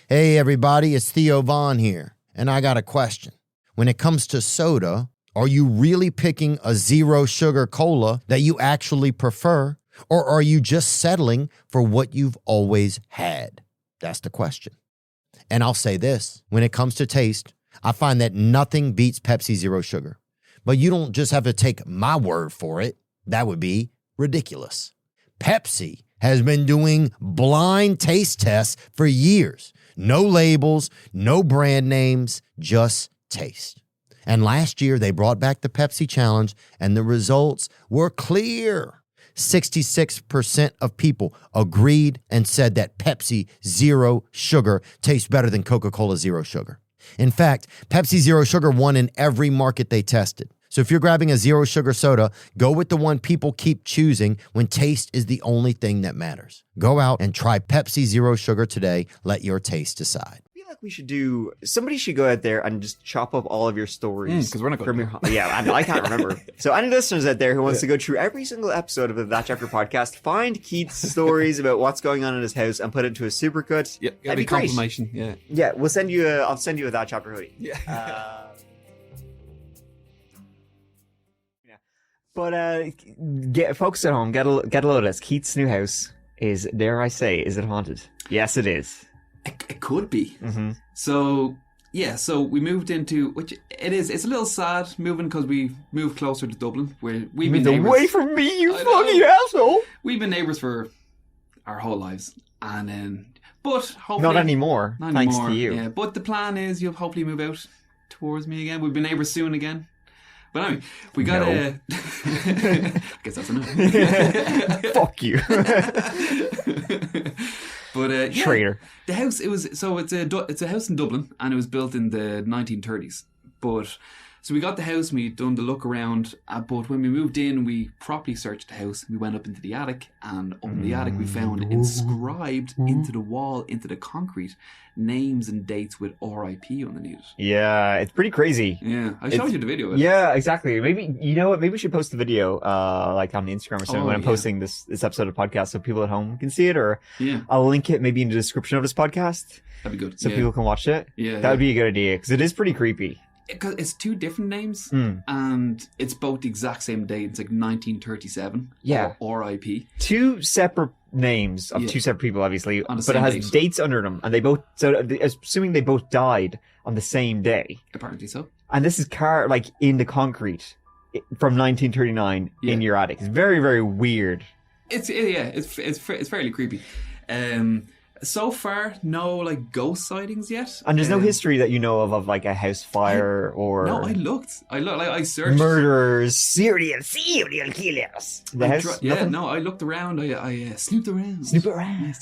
Hey everybody, it's Theo Vaughn here, and I got a question. When it comes to soda, are you really picking a zero sugar cola that you actually prefer, or are you just settling for what you've always had? That's the question. And I'll say this, when it comes to taste, I find that nothing beats Pepsi Zero Sugar. But you don't just have to take my word for it. That would be ridiculous. Pepsi has been doing blind taste tests for years. No labels, no brand names, just taste. And last year, they brought back the Pepsi Challenge, and the results were clear. 66% of people agreed and said that Pepsi Zero Sugar tastes better than Coca-Cola Zero Sugar. In fact, Pepsi Zero Sugar won in every market they tested. So if you're grabbing a zero sugar soda, go with the one people keep choosing when taste is the only thing that matters. Go out and try Pepsi Zero Sugar today. Let your taste decide. I feel like we should do, somebody should go out there and just chop up all of your stories. Because we're not going to. Yeah, I can't remember. So any listeners out there who wants to go through every single episode of the That Chapter podcast, find Keith's stories about what's going on in his house and put it into a supercut. Yeah, that'd be great. Compilation. Yeah. Yeah, I'll send you a That Chapter hoodie. Yeah. But folks at home, get a load of this. Keith's new house is, dare I say, is it haunted? Yes, it is. It could be. Mm-hmm. So we moved into, which it is, it's a little sad moving because we moved closer to Dublin, where we've been neighbours. Away from me, you fucking asshole! We've been neighbours for our whole lives. And then, but hopefully... Not anymore, thanks to you. Yeah, but the plan is you'll hopefully move out towards me again. We'll be neighbours soon again. But anyway, we got a... I guess that's enough. Fuck you. But traitor. The house, it's a house in Dublin, and it was built in the 1930s. But so we got the house, and we done the look around. But when we moved in, we properly searched the house. We went up into the attic, and up in the attic, we found inscribed into the wall, into the concrete, names and dates with R.I.P. underneath it. Yeah, it's pretty crazy. Yeah, I showed you the video of it. Yeah, exactly. Maybe, you know what? Maybe we should post the video, like on Instagram or something when I'm posting this episode of the podcast, so people at home can see it. Or I'll link it maybe in the description of this podcast. That'd be good. So people can watch it. Yeah, that would be a good idea because it is pretty creepy. Because it's two different names, and it's both the exact same date. It's like 1937. Yeah. Or R.I.P. Two separate names of two separate people, obviously, but it has dates under them, and they both. So, assuming they both died on the same day. Apparently so. And this is in the concrete from 1939 in your attic. It's very, very weird. It's fairly creepy. So far, no like ghost sightings yet. And there's no history that you know of like a house fire or... No, I looked. I searched. Murderers, serial killers. I looked around. I snooped around. Snoop around.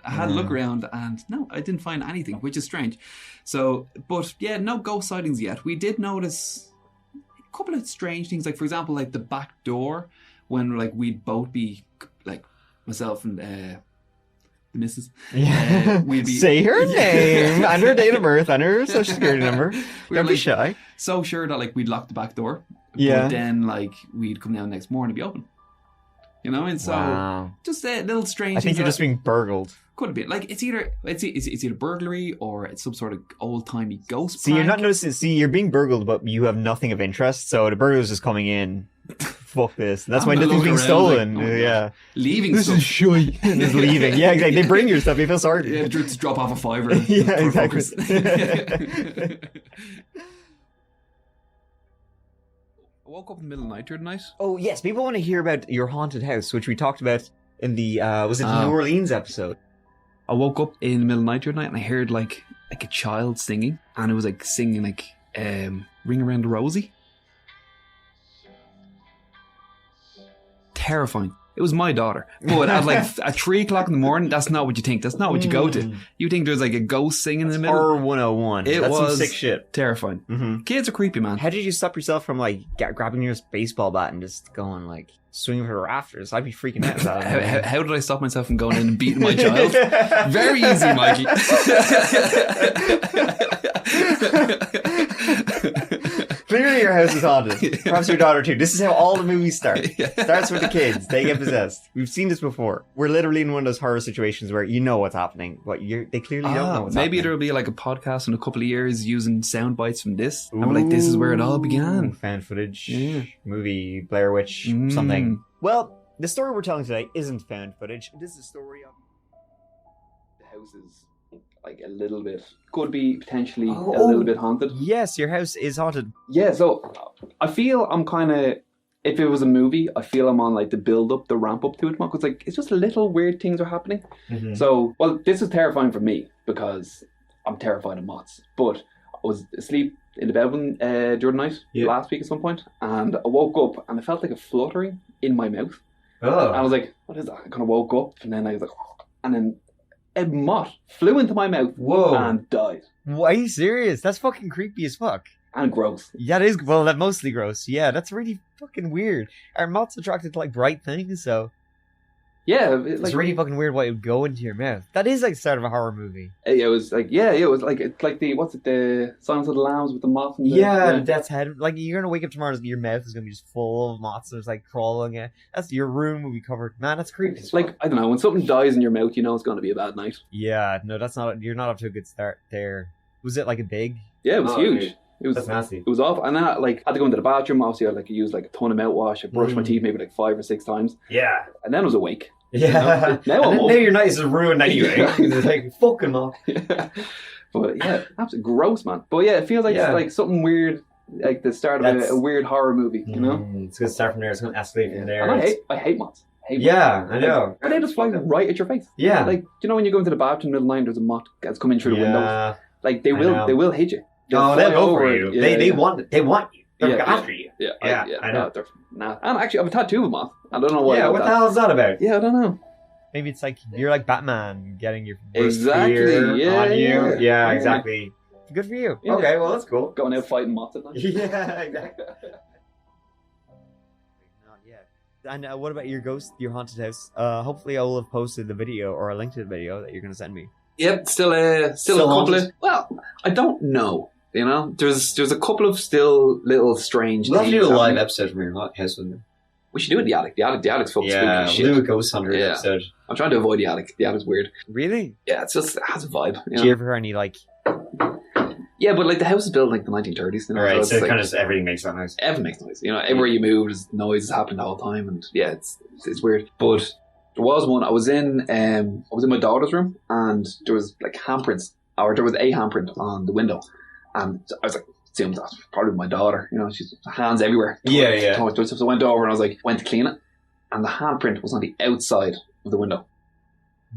I had a look around and no, I didn't find anything, which is strange. So, but yeah, no ghost sightings yet. We did notice a couple of strange things, like for example, like the back door when like we'd both be like myself and Mrs. Yeah. Say her name and her date of birth and her social security number. Don't be shy. So sure that like we'd lock the back door. Yeah. But then like we'd come down next morning and be open. You know, and so just a little strange. I think you're just being burgled. Could have been like it's either burglary or it's some sort of old timey ghost. See, you're not noticing. See, you're being burgled, but you have nothing of interest. So the burglar's just coming in. Fuck this. That's why nothing's being stolen. Like, yeah. Leaving this stuff. Is shit. Just leaving. Yeah, exactly. They bring your stuff. You feel sorry. Yeah, just drop off a fiver. Yeah, exactly. I woke up in the middle of the night during the night. Oh, yes. People want to hear about your haunted house, which we talked about in the, was it the New Orleans episode? I woke up in the middle of the night during the night and I heard like a child singing. And it was like singing like Ring Around the Rosie. Terrifying. It was my daughter. But at like at 3 o'clock in the morning, that's not what you think. That's not what you go to. You think there's like a ghost singing in the middle. Horror 101. That's was some sick shit. Terrifying. Mm-hmm. Kids are creepy, man. How did you stop yourself from like grabbing your baseball bat and just going like swinging for the rafters? I'd be freaking out about it. How did I stop myself from going in and beating my child? Very easy, Mikey. Clearly your house is haunted. Perhaps your daughter too. This is how all the movies start. Starts with the kids. They get possessed. We've seen this before. We're literally in one of those horror situations where you know what's happening, but they clearly don't know what's happening. Maybe there'll be like a podcast in a couple of years using sound bites from this. I'm like, this is where it all began. Fan footage, movie, Blair Witch, something. Well, the story we're telling today isn't found footage. This is a story of... The house is like a little bit, could be potentially a little bit haunted. Yes, your house is haunted. Yeah, so I feel I'm kind of, if it was a movie, I feel I'm on like the build up, the ramp up to it, because like it's just little weird things are happening. Mm-hmm. So, well, this is terrifying for me because I'm terrified of moths. But I was asleep in the bed during the night last week at some point, and I woke up and I felt like a fluttering in my mouth. Oh. And I was like, what is that? I kind of woke up and then I was like, and then a moth flew into my mouth and died. Are you serious? That's fucking creepy as fuck. And gross. Yeah, it is. Well, that's mostly gross. Yeah, that's really fucking weird. Are moths attracted to like bright things? So yeah, it's really fucking weird why it would go into your mouth. That is like the start of a horror movie. It was like it was like it's like the Silence of the Lambs with the moth. And the Death's Head. Like you're gonna wake up tomorrow and your mouth is gonna be just full of moths. There's like crawling. That's your room will be covered. Man, that's creepy. Like I don't know, when something dies in your mouth, you know it's gonna be a bad night. Yeah, no, that's not. You're not up to a good start there. Was it like a big? Yeah, it was huge. Okay. That's nasty. It was awful. And then I had to go into the bathroom. Obviously, I used like a ton of mouthwash. I brushed my teeth maybe like 5 or 6 times. Yeah. And then I was awake. Yeah. Now your night is ruined anyway. It's like fucking moth. But yeah, absolutely gross, man. But yeah, it feels like it's like something weird, like the start of a weird horror movie. You know, it's gonna start from there. It's gonna escalate from there. And I hate moths. I know. But they just fly right at your face. Yeah. Like you know when you go into the bathroom in the middle of the night, there's a moth that's coming through the windows. Like they will hit you. They'll go for you. Yeah, they want you. They're after you. Yeah, I know. And actually, I have a tattoo of a moth. I don't know why. Yeah, what the hell is that about? Yeah, I don't know. Maybe it's like you're like Batman getting your exactly fear on you. Yeah, exactly. Good for you. Yeah. Okay, well that's cool. Going out fighting moths at night. Yeah, exactly. Not yet. And what about your haunted house? Hopefully I will have posted the video or a link to the video that you're going to send me. Yep, still a couple of... Well, I don't know. You know, there's a couple of still little strange things. We'll do a live episode from your house, wouldn't we? We should do it in the attic. The attic's fucking spooky as shit. We'll do a ghost hunter episode. I'm trying to avoid the attic. The attic's weird. Really? Yeah, it has a vibe. Do you ever hear any like... Yeah, but like the house is built in like the 1930s. You know, right, so kind of everything makes that noise. Everything makes noise. You know, everywhere you move, there's noises happening the whole time, and yeah, it's weird. But there was one. I was in my daughter's room, and there was like handprints, or there was a handprint on the window, and I was like, assumed that's probably my daughter. You know, she's hands everywhere. So I went over and went to clean it, and the handprint was on the outside of the window.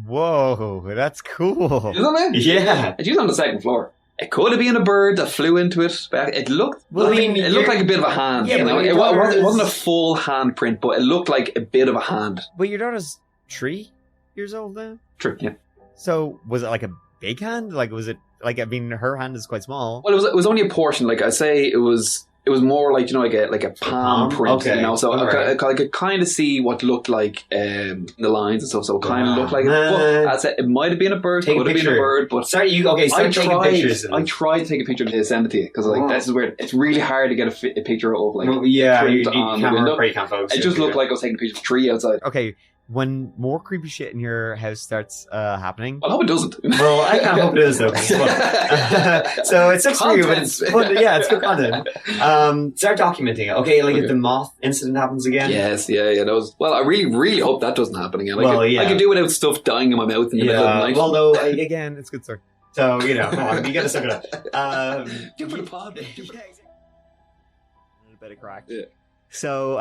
Whoa, that's cool. Isn't it? Yeah. It's used on the second floor. It could have been a bird that flew into it. It looked like a bit of a hand. Yeah, you know? It wasn't a full handprint, but it looked like a bit of a hand. But your daughter's 3 years old now? True, yeah. So was it like a big hand? Like was it like, I mean, her hand is quite small. Well, it was only a portion. Like I say, it was more like, you know, like a palm print. Okay. You know, so I could kind of see what looked like the lines and stuff. So it kind of looked like it. But I said it might have been a bird. Could have been a bird. But start taking pictures. I tried to take a picture to send it to you because this is weird. It's really hard to get a picture of like on the window. It just looked like I was taking a picture of a tree outside. Okay. When more creepy shit in your house starts happening... I hope it doesn't. Well, I can't hope it is, though. So it sucks for you, but it's fun. Yeah, it's good content. Start documenting it. Okay, like if the moth incident happens again. Yes, yeah. That was, well, I really, really hope that doesn't happen again. I could do without stuff dying in my mouth in the middle of the night. Well, though, again, it's a good story. So, you know, come on, you gotta suck it up. Do it for the pod. A bit of crack. Yeah. So,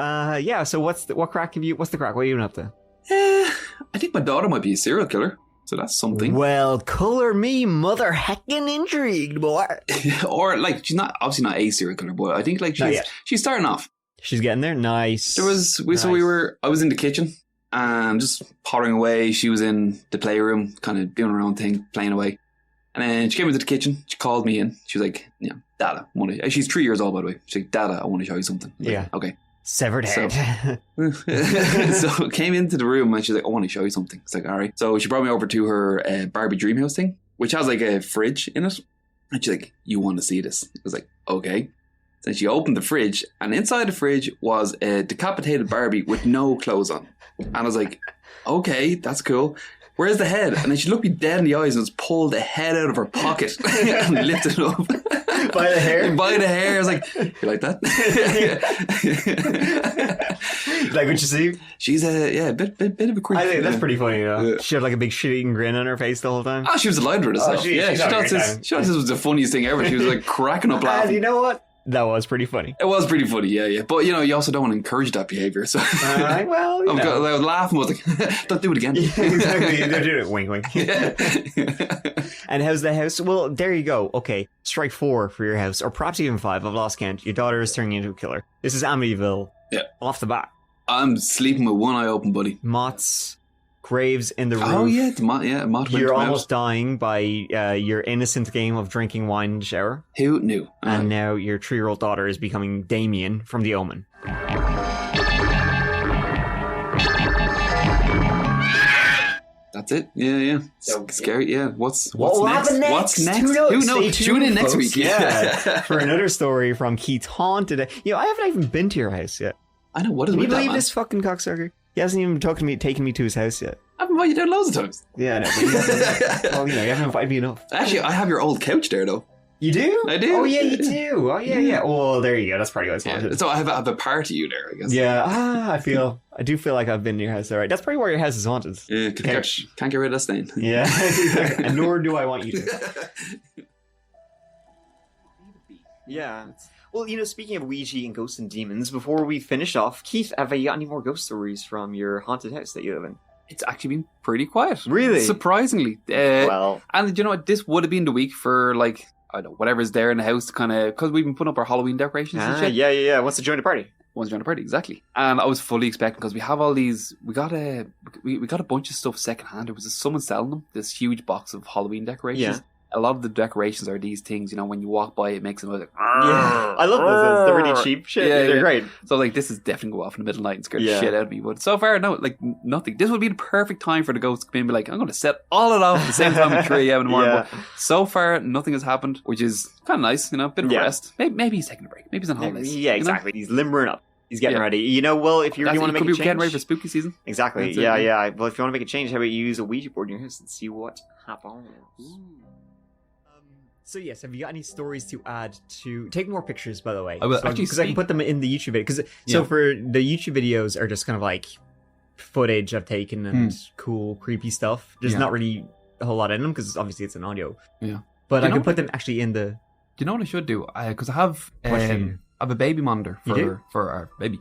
so what's the crack? What are you up to? I think my daughter might be a serial killer, so that's something. Well, color me mother heckin' intrigued, boy. Or like she's obviously not a serial killer, but I think like she's starting off. She's getting there. Nice. I was in the kitchen and just pottering away. She was in the playroom, kind of doing her own thing, playing away. And then she came into the kitchen. She called me in. She was like, Dada, she's 3 years old, by the way. She's like, Dada, I want to show you something. Like, okay. Severed head. So came into the room and she's like, I want to show you something. It's like, all right. So she brought me over to her Barbie Dreamhouse thing, which has like a fridge in it. And she's like, you want to see this? I was like, okay. Then she opened the fridge, and inside the fridge was a decapitated Barbie with no clothes on. And I was like, okay, that's cool. Where's the head? And then she looked me dead in the eyes and just pulled the head out of her pocket and lifted it up. By the hair? By the hair. I was like, you like that? Like what you see? She's a bit of a creep. I think that's pretty funny, though. Yeah. She had like a big shit-eating grin on her face the whole time. Oh, she was delighted with herself. She thought this was the funniest thing ever. She was like cracking up laughing. And you know what? That was pretty funny. It was pretty funny, yeah. But, you also don't want to encourage that behavior. So Well, I was laughing. I was like, don't do it again. Yeah, exactly. They're doing it. Wink, wink. Yeah. And how's the house? Well, there you go. Okay, strike 4 for your house, or perhaps even 5. I've lost count. Your daughter is turning into a killer. This is Amityville. Yeah. Off the bat. I'm sleeping with one eye open, buddy. Moths, graves in the roof. Oh, yeah. Moth You're almost dying by your innocent game of drinking wine in the shower. Who knew? And now your 3-year-old daughter is becoming Damien from The Omen. That's it. Yeah. Scary. Yeah. What's What will next? happen next? What's next? Who knows? Who knows? Stay Tune in tuned, next folks. week. Yeah. For another story from Keith's haunted. I haven't even been to your house yet. I know. What is Can you with that, believe man? this fucking cocksucker? He hasn't even taken me to his house yet. I've invited you down loads of times. Yeah, I know. But you haven't, you haven't invited me enough. Actually, I have your old couch there, though. You do? I do. Oh, yeah, you do. Oh, yeah. Well, there you go. That's probably what it's Yeah. So I have a part of you there, I guess. Yeah. I do feel like I've been to your house. All right. That's probably why your house is haunted. Yeah, can't get rid of that stain. Yeah. And nor do I want you to. Yeah. Well, speaking of Ouija and ghosts and demons, before we finish off, Keith, have you got any more ghost stories from your haunted house that you live in? It's actually been pretty quiet. Really? Surprisingly. Well. And you know what? This would have been the week for, like, I don't know, whatever's there in the house to kind of, because we've been putting up our Halloween decorations and shit. Yeah. Wants to join the party? One's join the party, exactly. And I was fully expecting, because we have all these, we got a bunch of stuff secondhand. There was someone selling them, this huge box of Halloween decorations. Yeah. A lot of the decorations are these things, when you walk by, it makes them like, yeah. I love this. They're really cheap shit. Yeah, They're great. So, like, this is definitely go off in the middle of the night and scare the shit out of me. But so far, no, like, nothing. This would be the perfect time for the ghosts to come in and be like, I'm going to set all it off at the same time at 3 a.m. in the morning. Yeah. But so far, nothing has happened, which is kind of nice, a bit of rest. Maybe he's taking a break. Maybe he's on holidays. Yeah, exactly. He's limbering up. He's getting ready. Well, if you really want to make a change... getting ready for spooky season. Exactly. Yeah. Well, if you want to make a change, how about you use a Ouija board in your house and see what happens? So yes, have you got any stories to add to... Take more pictures, by the way. I will actually, because I can put them in the YouTube video. So for the YouTube videos are just kind of like footage I've taken and cool, creepy stuff. There's not really a whole lot in them because obviously it's an audio. Yeah. But I can put them actually in the... Do you know what I should do? Because I have a baby monitor for our baby.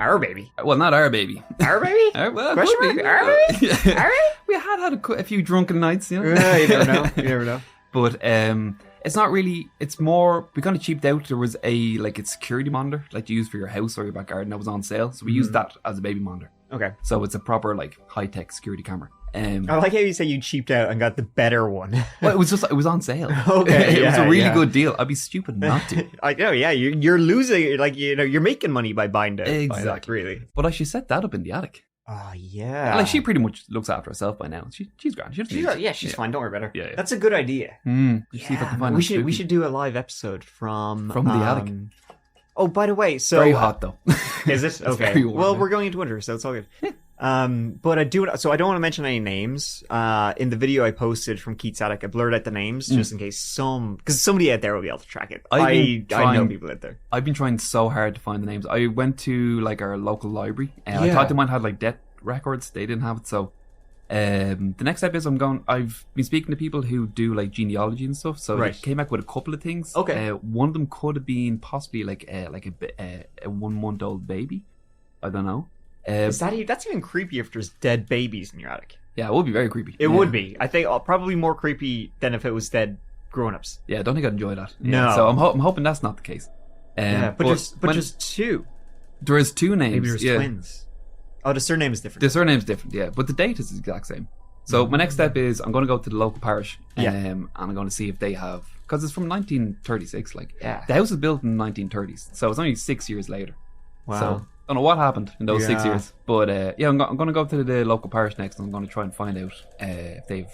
Our baby? Well, not our baby. Our baby? Well, Question could be. mark? Our baby? Yeah. Our baby? We had a few drunken nights, You never know. You never know. But it's not really, it's more, we kind of cheaped out. There was a security monitor like you use for your house or your back garden that was on sale. So we used that as a baby monitor. Okay. So it's a proper high-tech security camera. I like how you say you cheaped out and got the better one. Well, it was on sale. Okay. It was a really good deal. I'd be stupid not to. I know, yeah. You're losing, you're making money by buying that. Exactly. Really. But I should set that up in the attic. Oh, yeah. Like, she pretty much looks after herself by now. She's grand. She's fine. Don't worry about her. Yeah. That's a good idea. See if I can find we should do a live episode from the attic. Oh, by the way, so very hot though. Is it? Okay. Very warm, well, we're going into winter, so it's all good. But I don't want to mention any names. In the video I posted from Keith's attic, I blurred out the names just in case because somebody out there will be able to track it. I know people out there. I've been trying so hard to find the names. I went to our local library and I thought they might have death records. They didn't have it. So the next step is I've been speaking to people who do genealogy and stuff. So they came back with a couple of things. Okay. One of them could have been possibly a 1-month-old baby. I don't know. That's even creepy if there's dead babies in your attic. Yeah, it would be very creepy. It would be. I think probably more creepy than if it was dead grown-ups. Yeah, I don't think I'd enjoy that. No. So I'm hoping that's not the case. But there's two. There is two names. Maybe there's twins. Oh, the surname is different. The surname's different, yeah. But the date is the exact same. So my next step is I'm going to go to the local parish and I'm going to see if they have... Because it's from 1936. The house was built in the 1930s. So it's only 6 years later. Wow. So don't know what happened in those 6 years. But I'm going to go to the local parish next and I'm going to try and find out if they've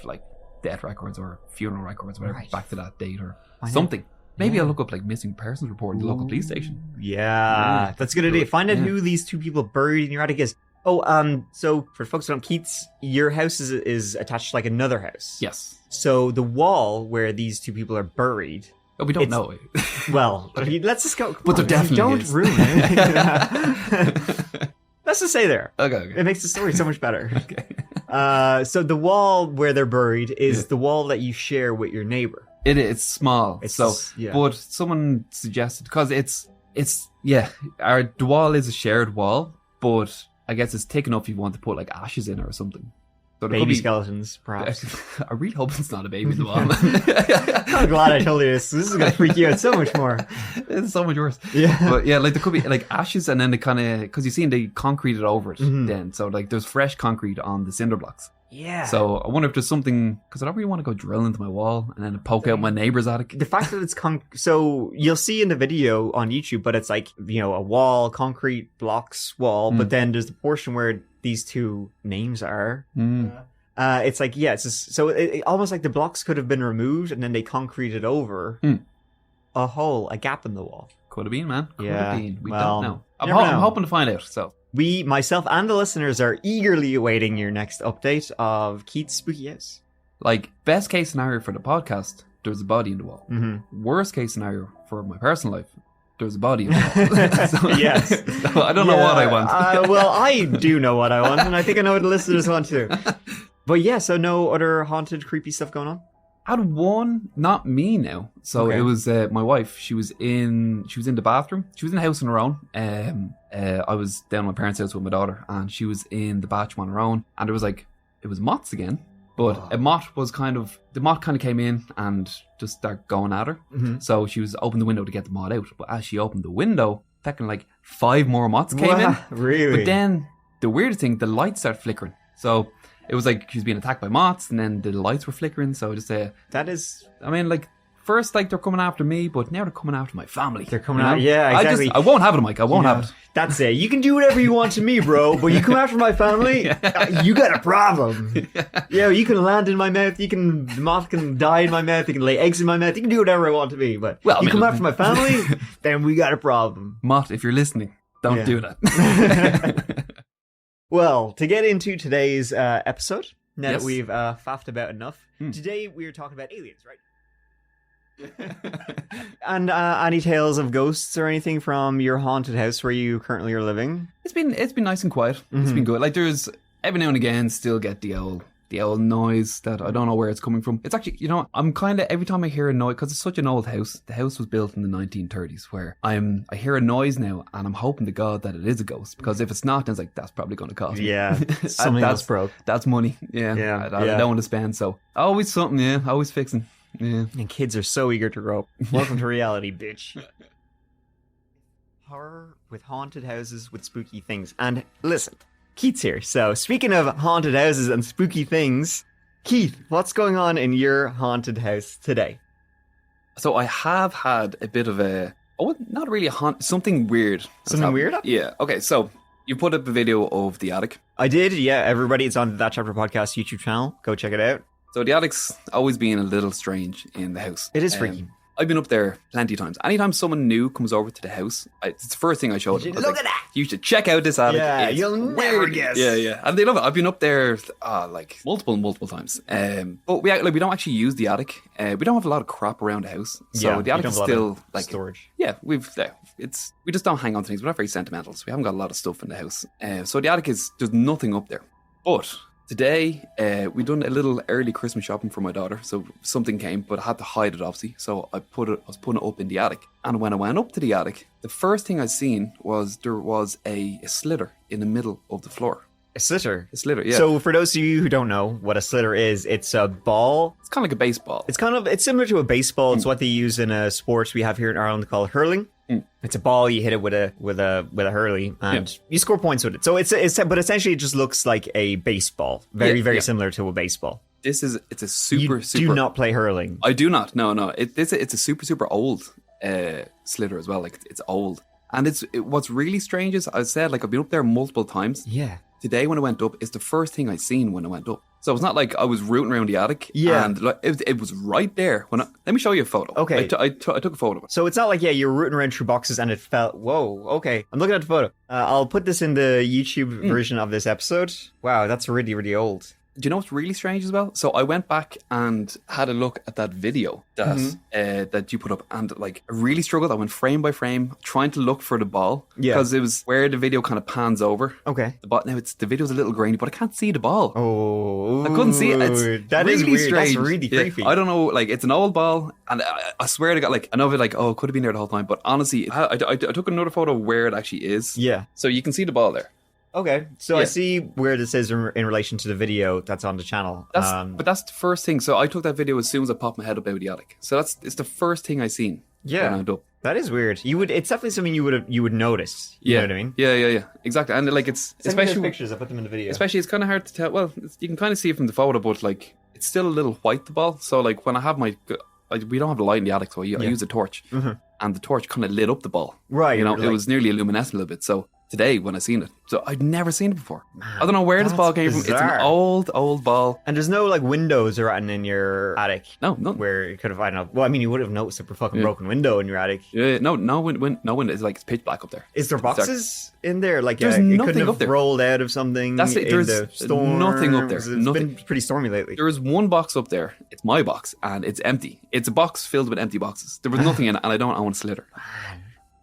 death records or funeral records, whatever, back to that date or something. Maybe I'll look up like missing persons report in the local police station. Yeah, that's a good idea. Find out who these two people buried in your attic is. Oh, so for folks who don't, Keats, your house is attached to like another house. Yes. So the wall where these two people are buried. Oh, we don't know. Well, let's just go. But there definitely don't is. ruin it. Let's just say there. Okay. It makes the story so much better. Okay. So the wall where they're buried is the wall that you share with your neighbor. It's small. Yeah. But someone suggested, because the wall is a shared wall, but I guess it's thick enough if you want to put like ashes in it or something. So there Baby could be skeletons, perhaps. I really hope it's not a baby in the wall. I'm glad I told you this. This is going to freak you out so much more. It's so much worse. Yeah. But yeah, like there could be like ashes, and then they kind of, because you seen they concreted over it then. So like there's fresh concrete on the cinder blocks. Yeah. So I wonder if there's something, because I don't really want to go drill into my wall and then poke out my neighbor's attic. The fact that it's so you'll see in the video on YouTube, but it's like, a wall, concrete blocks wall, but then there's the portion where these two names are. It's like, it's just, so it almost like the blocks could have been removed and then they concreted over a gap in the wall. Could have been, man. Could have been. We well, don't know. never I'm know. hoping to find out. So Myself and the listeners are eagerly awaiting your next update of Keith's Spooky House. like, best case scenario for the podcast, there's a body in the wall. Worst case scenario for my personal life, there's a body in the wall. So, Yes. So I don't know what I want. Well, I do know what I want, and I think I know what the listeners want too. But yeah, so no other haunted, creepy stuff going on? I had one, not me now. So Okay. it was my wife. She was in the bathroom. She was in the house on her own. I was down at my parents' house with my daughter, and she was in the bathroom on her own. And it was moths again. But the moth kind of came in and just started going at her. So she was opening the window to get the moth out. But as she opened the window, fucking like 5 more moths came in. Really? But then the weirdest thing, the lights started flickering. So it was like she was being attacked by moths, and then the lights were flickering. So just that is... I mean, like, first, like, they're coming after me, but now they're coming after my family. They're coming out... Yeah, exactly. I won't have it, Mike. I won't have it. That's it. You can do whatever you want to me, bro, but you come after my family, you got a problem. Yeah, you can land in my mouth, the moth can die in my mouth, you can lay eggs in my mouth, you can do whatever I want to me, but you come after my family, then we got a problem. Moth, if you're listening, don't do that. Well, to get into today's episode, now that Yes. we've faffed about enough, today we are talking about aliens, right? And any tales of ghosts or anything from your haunted house where you currently are living? It's been nice and quiet. It's been good. Like, there's every now and again still get the old noise that I don't know where it's coming from. It's actually, I'm kind of, every time I hear a noise, because it's such an old house, the house was built in the 1930s, where I hear a noise now, and I'm hoping to God that it is a ghost, because if it's not, then it's like, that's probably going to cost me. Yeah, something else broke. That's money. Yeah. I don't want to spend, so always something, always fixing. Yeah. And kids are so eager to grow up. Welcome to reality, bitch. Horror with haunted houses with spooky things. And listen, Keith's here. So speaking of haunted houses and spooky things, Keith, what's going on in your haunted house today? So I have had a bit of not really something weird. Something weird? Yeah. Okay, so you put up a video of the attic. I did, yeah. Everybody, it's on the thatchapter podcast YouTube channel. Go check it out. So the attic's always been a little strange in the house. It is freaky. I've been up there plenty of times. Anytime someone new comes over to the house, it's the first thing I show them. Look at that! You should check out this attic. Yeah, It's you'll never weird. guess. Yeah. And they love it. I've been up there like multiple times. But we don't actually use the attic. We don't have a lot of crap around the house. So the attic is still like storage. Yeah, we just don't hang on to things. We're not very sentimental, so we haven't got a lot of stuff in the house. So the attic there's nothing up there. But today, we done a little early Christmas shopping for my daughter, so something came, but I had to hide it obviously. So I was putting it up in the attic, and when I went up to the attic, the first thing I seen was there was a slitter in the middle of the floor. A slitter? A slitter, yeah. So for those of you who don't know what a slitter is, it's a ball. It's kind of like a baseball. It's similar to a baseball. It's what they use in a sport we have here in Ireland called hurling. It's a ball, you hit it with a hurley, and you score points with it. So but essentially it just looks like a baseball. Very similar to a baseball. It's a super. Do not play hurling. I do not. No. It's a super old slitter as well. Like, it's old. And what's really strange is I said, like, I've been up there multiple times. Yeah. Today when I went up, it's the first thing I seen when I went up. So it's not like I was rooting around the attic. Yeah. And like, it was right there. Let me show you a photo. Okay. I took a photo of it. So it's not like, you were rooting around through boxes and it felt, whoa, okay. I'm looking at the photo. I'll put this in the YouTube version of this episode. Wow, that's really, really old. Do you know what's really strange as well? So I went back and had a look at that video that you put up, and like I really struggled. I went frame by frame trying to look for the ball because it was where the video kind of pans over. Okay. The ball, now the video's a little grainy, but I can't see the ball. Oh, I couldn't see it. That is really weird. strange. That's really creepy. I don't know. Like it's an old ball, and I swear to God, like I know it. Like it could have been there the whole time, but honestly, I took another photo of where it actually is. Yeah. So you can see the ball there. Okay, so I see where this is in relation to the video that's on the channel. But that's the first thing. So I took that video as soon as I popped my head up out of the attic. So it's the first thing I seen. Yeah, when I went up. That is weird. It's definitely something you would notice. You know what I mean? Yeah. Exactly. And like it's Send me especially those pictures. I put them in the video. Especially it's kind of hard to tell. Well, you can kind of see it from the photo, but like it's still a little white, the ball. So like when I have we don't have the light in the attic, so I use a torch, and the torch kind of lit up the ball. Right. You know, it was nearly luminescent a little bit. So today when I seen it, so I'd never seen it before. Man, I don't know where this ball came from. It's an old ball. And there's no like windows or anything in your attic. No. Where you could have, I don't know. Well, I mean, you would have noticed a fucking broken window in your attic. Yeah. No window. It's like it's pitch black up there. Is there boxes in there? Like there's it nothing couldn't have up there. Rolled out of something. That's it. In There's the storm. nothing up there. It's Nothing. been pretty stormy lately. There is one box up there. It's my box, and it's empty. It's a box filled with empty boxes. There was nothing in it, and I don't own a slither.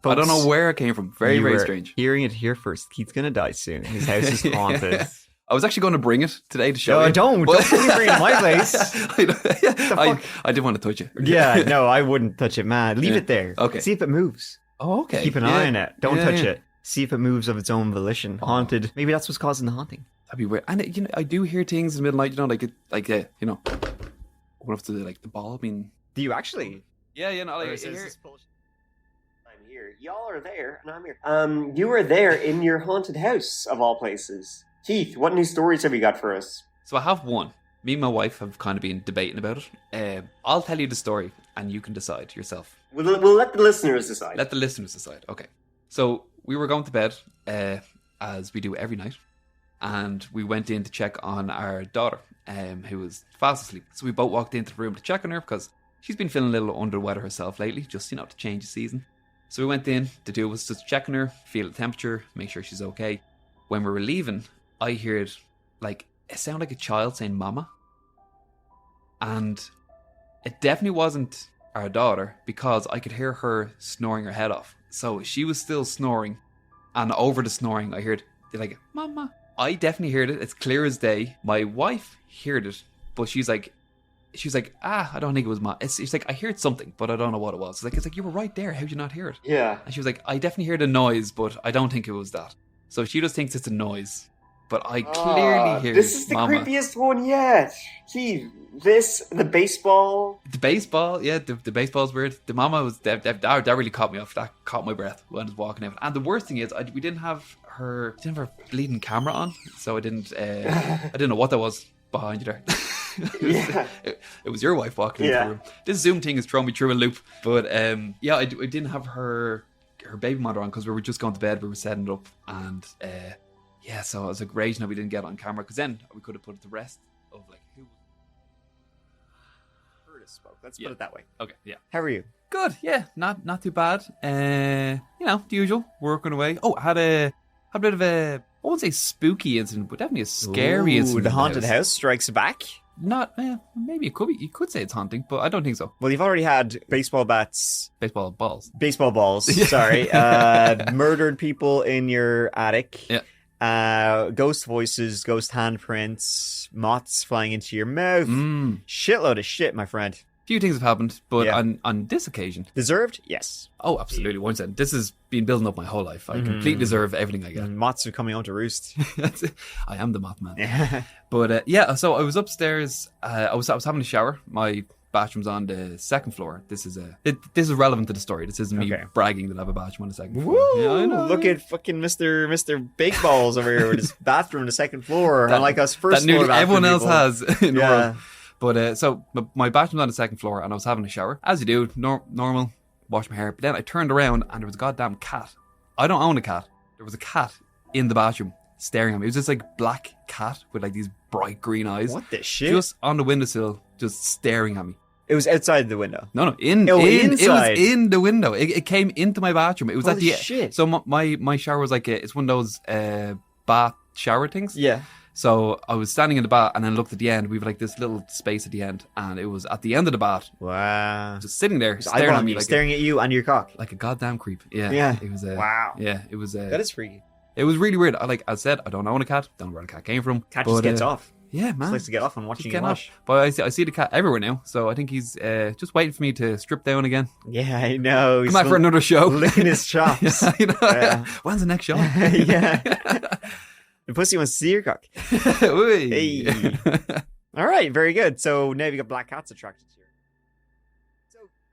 Folks, I don't know where it came from. Very strange. Hearing it here first. Keith's gonna die soon. His house is haunted. I was actually going to bring it today to show you. No, don't bring it to my place. I didn't want to touch it. Yeah, no, I wouldn't touch it, man. Leave it there. Okay. See if it moves. Oh, okay. Keep an eye on it. Don't touch it. See if it moves of its own volition. Haunted. Maybe that's what's causing the haunting. That'd be weird. And I do hear things in the middle of the night. What if the ball? I mean, do you actually? Yeah. I'm here. Y'all are there, and I'm here. You were there in your haunted house of all places. Keith, what new stories have you got for us? So I have one. Me and my wife have kind of been debating about it. I'll tell you the story, and you can decide yourself. We'll let the listeners decide. Let the listeners decide. Okay. So we were going to bed, as we do every night, and we went in to check on our daughter, who was fast asleep. So we both walked into the room to check on her because she's been feeling a little under the weather herself lately, just to change the season. So we went in to do was just checking her, feel the temperature, make sure she's okay. When we were leaving, I heard it sounded like a child saying "mama," and it definitely wasn't our daughter because I could hear her snoring her head off. So she was still snoring, and over the snoring, I heard "mama." I definitely heard it. It's clear as day. My wife heard it, but she was like, I don't think it was ma. She's like, I heard something, but I don't know what it was. It's like you were right there. How'd you not hear it? Yeah. And she was like, I definitely heard a noise, but I don't think it was that. So she just thinks it's a noise, but I clearly hear. This is the mama. creepiest one yet. Keith, the baseball. The baseball, yeah, the baseball's weird. The mama was that really caught me off. That caught my breath when I was walking out. And the worst thing is, we didn't have her bleeding camera on, so I didn't know what that was behind you there. It was your wife walking into the room. This Zoom thing is throwing me through a loop. But I didn't have her baby monitor on because we were just going to bed. We were setting it up, and so I was like raging that we didn't get it on camera because then we could have put it to rest of who. Curtis spoke. Let's put it that way. Okay, yeah. How are you? Good, yeah, not too bad. The usual, working away. Oh, I had a bit of a, I won't say spooky incident, but definitely a scary incident. The haunted house strikes back. Not, maybe it could be. You could say it's haunting, but I don't think so. Well, you've already had baseball balls. Baseball balls, sorry. Murdered people in your attic. Yeah. Ghost voices, ghost handprints, moths flying into your mouth. Shitload of shit, my friend. Few things have happened, but on this occasion, deserved? Yes. Oh, absolutely. 100%. This has been building up my whole life. I completely deserve everything I get. Moths are coming home to roost. I am the Mothman. But so I was upstairs. I was having a shower. My bathroom's on the second floor. This is relevant to the story. This isn't me bragging that I have a bathroom on the second floor. Woo! Yeah, I know. Look at fucking Mr. Big Balls over here with his bathroom on the second floor. Unlike us first floor nearly everyone else has in the world. But so my bathroom's on the second floor, and I was having a shower, as you do, normal, wash my hair. But then I turned around, and there was a goddamn cat I don't own a cat. There was a cat in the bathroom staring at me. It was this like black cat with like these bright green eyes. What the shit? Just on the windowsill, just staring at me. It was outside the window. No, inside. It was in the window. It came into my bathroom. It was Holy at the shit. So my shower was like it's one of those bath shower things. Yeah. So I was standing in the bath and then looked at the end. We have like this little space at the end, and it was at the end of the bath, Wow. just sitting there staring at me like staring at you and your cock. like a goddamn creep. Yeah, Yeah. It was Wow. Yeah, it was. That is freaky. It was really weird. I said, I don't own a cat. Don't know where the cat came from. Cat just gets off. Yeah, Just man. likes to get off and Just watching you getting wash. off. But I see the cat everywhere now, so I think he's just waiting for me to strip down again. Yeah, I know. Come back for another show. Licking his chops. You know? Yeah. When's the next show? Yeah. The pussy wants to see your cock. Oi. Hey. All right, very good. So now you got black cats attracted to you.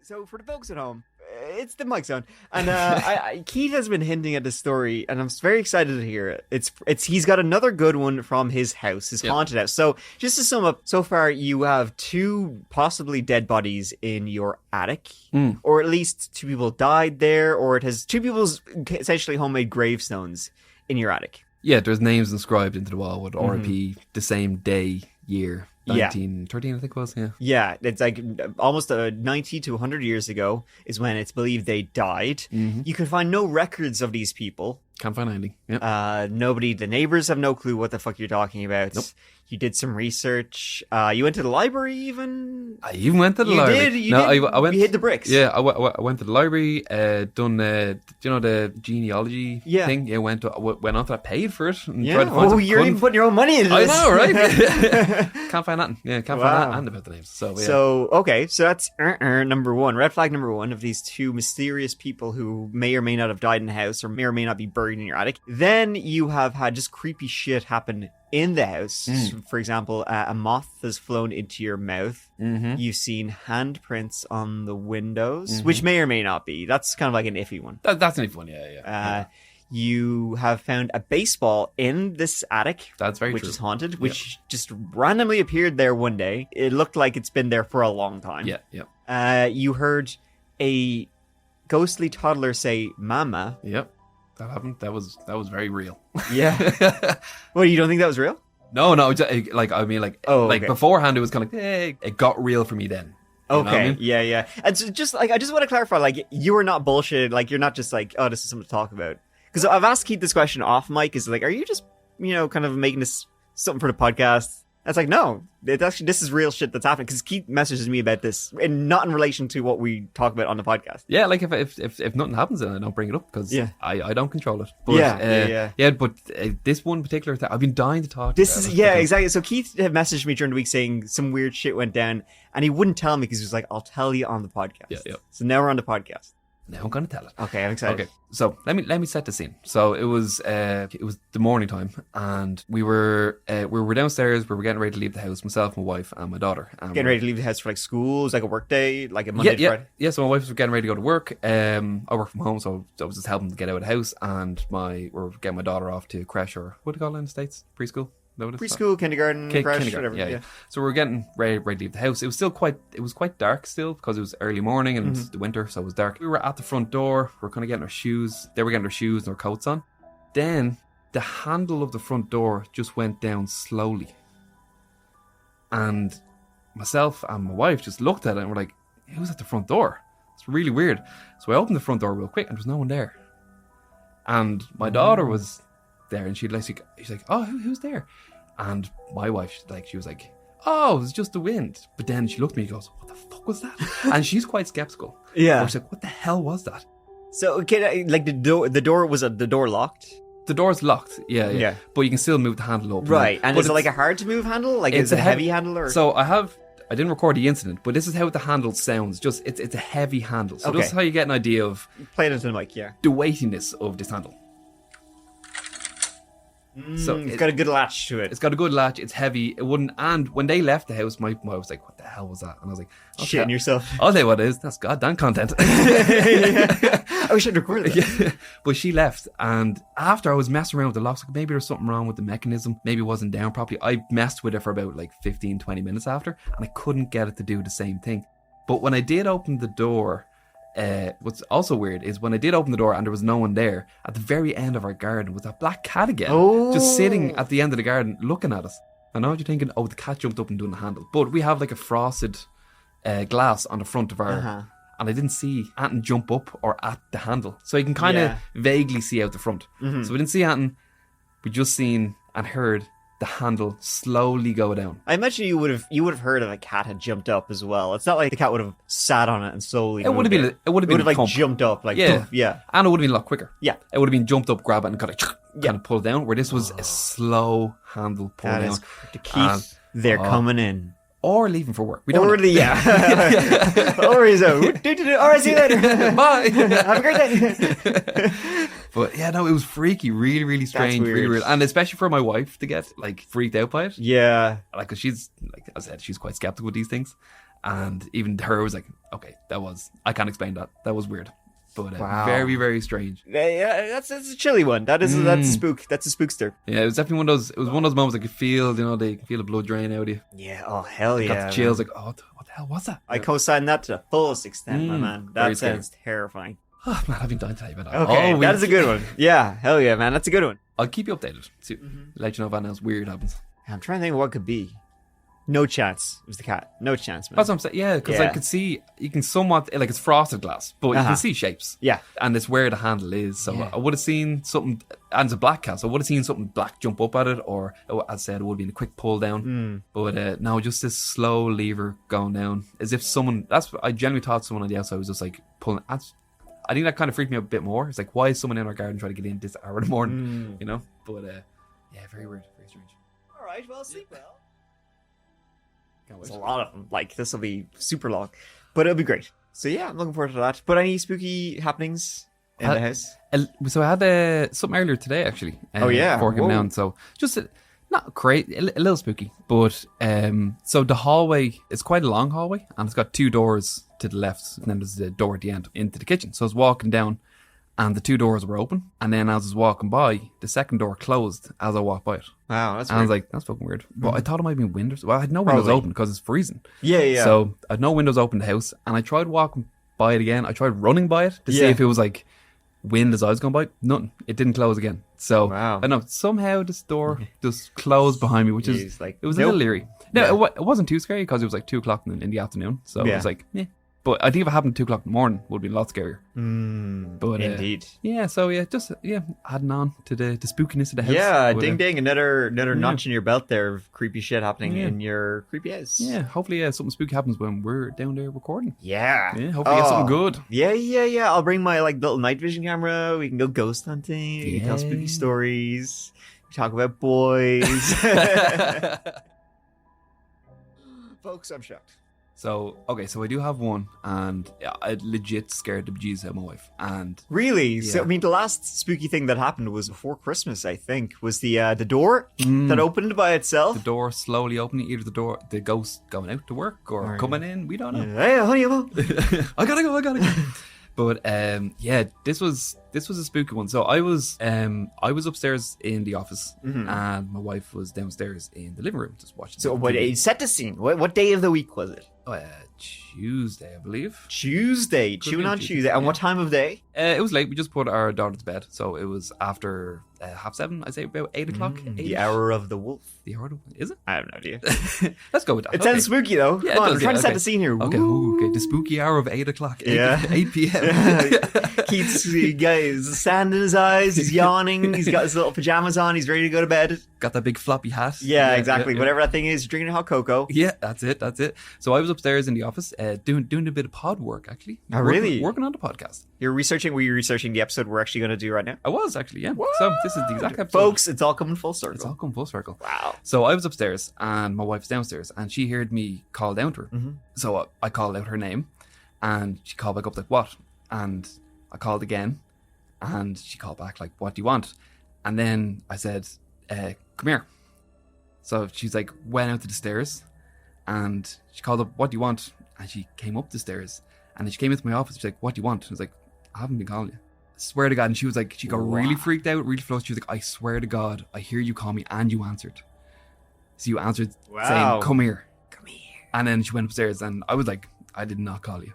So for the folks at home, it's the Mike Zone, and Keith has been hinting at this story, and I'm very excited to hear it. It's he's got another good one from his house, his haunted house. So just to sum up, so far you have 2 possibly dead bodies in your attic, or at least 2 people died there, or it has 2 people's essentially homemade gravestones in your attic. Yeah, there's names inscribed into the wall with RIP the same day, year. Yeah. 1913, I think it was, yeah. Yeah, it's like almost 90 to 100 years ago is when it's believed they died. You can find no records of these people. Can't find anything. Yep. The neighbors have no clue what the fuck you're talking about. Nope. You did some research. You went to the library even? I even went to the library. You did? I went. You hit the bricks. Yeah, I went to the library, done, do you know the genealogy thing? Yeah, went on to that, paid for it. And tried to find some, you're even putting your own money into I this. know, right? Can't find nothing. Yeah, can't find nothing about the names. So, yeah. So that's number 1. Red flag number 1 of these 2 mysterious people who may or may not have died in the house or may or may not be buried in your attic. Then you have had just creepy shit happen in the house. For example, a moth has flown into your mouth. You've seen handprints on the windows, which may or may not be. That's kind of like an iffy one. That's an fun, yeah. You have found a baseball in this attic. That's very which true. is haunted, which just randomly appeared there one day. It looked like it's been there for a long time. Yeah. You heard a ghostly toddler say "mama." Yep. That happened. That was very real. Yeah. Well, you don't think that was real? No, beforehand it was kind of like, hey, it got real for me then. You know what I mean? Yeah. And so just like, I just want to clarify, like, you are not bullshit. Like, you're not just like, oh, this is something to talk about. Because I've asked Keith this question off mic, is like, are you just, kind of making this something for the podcast? It's like, no, this is real shit that's happening. Because Keith messages me about this, and not in relation to what we talk about on the podcast. Yeah, like if nothing happens, then I don't bring it up because I don't control it. But, But this one particular thing, I've been dying to talk. Exactly. So Keith had messaged me during the week saying some weird shit went down, and he wouldn't tell me because he was like, "I'll tell you on the podcast." Yeah. So now we're on the podcast. Now I'm gonna tell it. Okay, I'm excited. Okay, so let me set the scene. So it was the morning time, and we were downstairs. We were getting ready to leave the house. Myself, my wife, and my daughter. And getting ready to leave the house for like school. It was like a work day, like a Monday to Friday. Yeah. So my wife was getting ready to go to work. I work from home, so I was just helping to get out of the house, and we're getting my daughter off to creche, or what do you call it in the States? Preschool. Preschool, kindergarten, creche, whatever. Yeah. So we were getting ready to leave the house. It was quite dark still because it was early morning and it's the winter, so it was dark. We were at the front door. We were kind of getting our shoes. They were getting their shoes and their coats on. Then the handle of the front door just went down slowly. And myself and my wife just looked at it and we're like, who's at the front door? It's really weird. So I opened the front door real quick and there was no one there. And my daughter was there and she's like, oh, who's there? And my wife, she was like, oh, it was just the wind. But then she looked at me and goes, what the fuck was that? And she's quite skeptical. Yeah. She's like, what the hell was that? So, like the door locked? The door's locked, yeah. But you can still move the handle open. Right. And is it like a hard to move handle? Like, is it a heavy handle? Or? So I didn't record the incident, but this is how the handle sounds. Just it's a heavy handle. So this is how you get an idea of play it into the mic, the weightiness of this handle. So it's got a good latch to it. It's got a good latch. It's heavy. It wouldn't. And when they left the house, my wife was like, "What the hell was that?" And I was like, "Shitting yourself." I'll tell you what it is. That's goddamn content. I wish I'd recorded it. Yeah. But she left, and after I was messing around with the locks, like maybe there's something wrong with the mechanism. Maybe it wasn't down properly. I messed with it for about like 15-20 minutes after, and I couldn't get it to do the same thing. But when I did open the door, what's also weird is when I did open the door and there was no one there, at the very end of our garden was that black cat again, just sitting at the end of the garden looking at us. I know what you're thinking, the cat jumped up and doing the handle, but we have like a frosted glass on the front of our, and I didn't see anything jump up or at the handle, so you can kind of vaguely see out the front. So we didn't see anything, we just seen and heard the handle slowly go down. I imagine you would have heard if a cat had jumped up as well. It's not like the cat would have sat on it and slowly. It would have been like jumped up, like yeah, poof, yeah, and it would have been a lot quicker. Yeah, it would have been jumped up, grab it, and kind of pull down. Where this was a slow handle pull down. To keep they're coming in. Or leaving for work. We don't know. Or he's out. All right, see you later. Bye. Have a great day. But yeah, no, it was freaky. Really, really strange. Really weird. And especially for my wife to get like freaked out by it. Yeah. Like, cause she's, like I said, she's quite skeptical with these things. And even her was like, okay, I can't explain that. That was weird. But very, very strange. Yeah, that's a chilly one. That's a spook. That's a spookster. Yeah, it was definitely one of those. It was one of those moments I could feel, they can feel the blood drain out of you. Yeah. Oh hell yeah. Got the chills. Like, what the hell was that? I co-sign that to the fullest extent, my man. That sounds terrifying. Oh man, I've been dying to tell you about that. Okay, that is a good one. Yeah, hell yeah, man. That's a good one. I'll keep you updated. Let you know if anything else weird happens. I'm trying to think of what could be. No chance. It was the cat. No chance, man. That's what I'm saying. Yeah, because I could see, you can somewhat, like it's frosted glass, but you can see shapes. Yeah. And it's where the handle is. So I would have seen something, and it's a black cat, so I would have seen something black jump up at it, or as I said, it would have been a quick pull down. But no, just this slow lever going down, as if I genuinely thought someone on the outside was just like pulling. I think that kind of freaked me out a bit more. It's like, why is someone in our garden trying to get in this hour in the morning? You know? But yeah, very weird, very strange. All right, well, sleep well. There's a lot of them. Like, this will be super long, but it'll be great. So yeah, I'm looking forward to that. But any spooky happenings in the house? So I had something earlier today, actually. Before coming down. So just not great, a little spooky. But so the hallway, it's quite a long hallway, and it's got two doors to the left, and then there's the door at the end into the kitchen. So I was walking down, and the two doors were open, and then as I was walking by, the second door closed as I walked by it. Wow, that's weird. I was like, that's fucking weird. But I thought it might have been windows. Well, I had no windows open because it's freezing. Yeah. So I had no windows open in the house, and I tried walking by it again. I tried running by it to see if it was like wind as I was going by. Nothing. It didn't close again. So I know somehow this door just closed behind me, which is like, it was a little eerie. No, it wasn't too scary because it was like 2 o'clock in the afternoon. So it was like, But I think if it happened at 2 o'clock in the morning, it would be a lot scarier. But indeed. Adding on to the spookiness of the house. Yeah, ding, another notch in your belt there of creepy shit happening in your creepy house. Yeah, hopefully something spooky happens when we're down there recording. Yeah. Hopefully get something good. Yeah. I'll bring my little night vision camera. We can go ghost hunting. We can tell spooky stories. We talk about boys. Folks, I'm shocked. So I do have one, and I legit scared the bejesus out of my wife. And really, so I mean, the last spooky thing that happened was before Christmas. I think was the door that opened by itself. The door slowly opening, either the ghost going out to work or coming in. We don't know. Hey, honey, I gotta go. But this was a spooky one. So I was upstairs in the office, and my wife was downstairs in the living room just watching. So set the scene. What day of the week was it? Tuesday, I believe. Tuesday. And what time of day? It was late. We just put our daughter to bed, so it was after 7:30. I'd say about 8 o'clock. The hour of the wolf. The hour of is it? I have no idea. Let's go with that. It sounds spooky though. Yeah, Come on, we're trying to set the scene here. Okay, okay. The spooky hour of 8 o'clock. 8 p.m. Keith's guys, sand in his eyes. He's yawning. He's got his little pajamas on. He's ready to go to bed. Got that big floppy hat. Yeah, exactly. Whatever that thing is, drinking hot cocoa. Yeah, that's it. So I was upstairs in the office doing a bit of pod work, actually. Oh, really? Working on the podcast. Were you researching the episode we're actually going to do right now? I was, actually, yeah. What? So this is the exact episode. Folks, it's all coming full circle. It's all come full circle. Wow. So I was upstairs, and my wife's downstairs, and she heard me call down to her. So I called out her name, and she called back up like, what? And I called again, and she called back like, what do you want? And then I said, come here. So she's like, went out to the stairs, and she called up, what do you want? And she came up the stairs, and then she came into my office. She's like, what do you want? I was like, I haven't been calling you. I swear to God. And she was like, she got really freaked out, really flustered. She was like, I swear to God, I hear you call me, and you answered. So you answered saying, come here. And then she went upstairs, and I was like, I did not call you.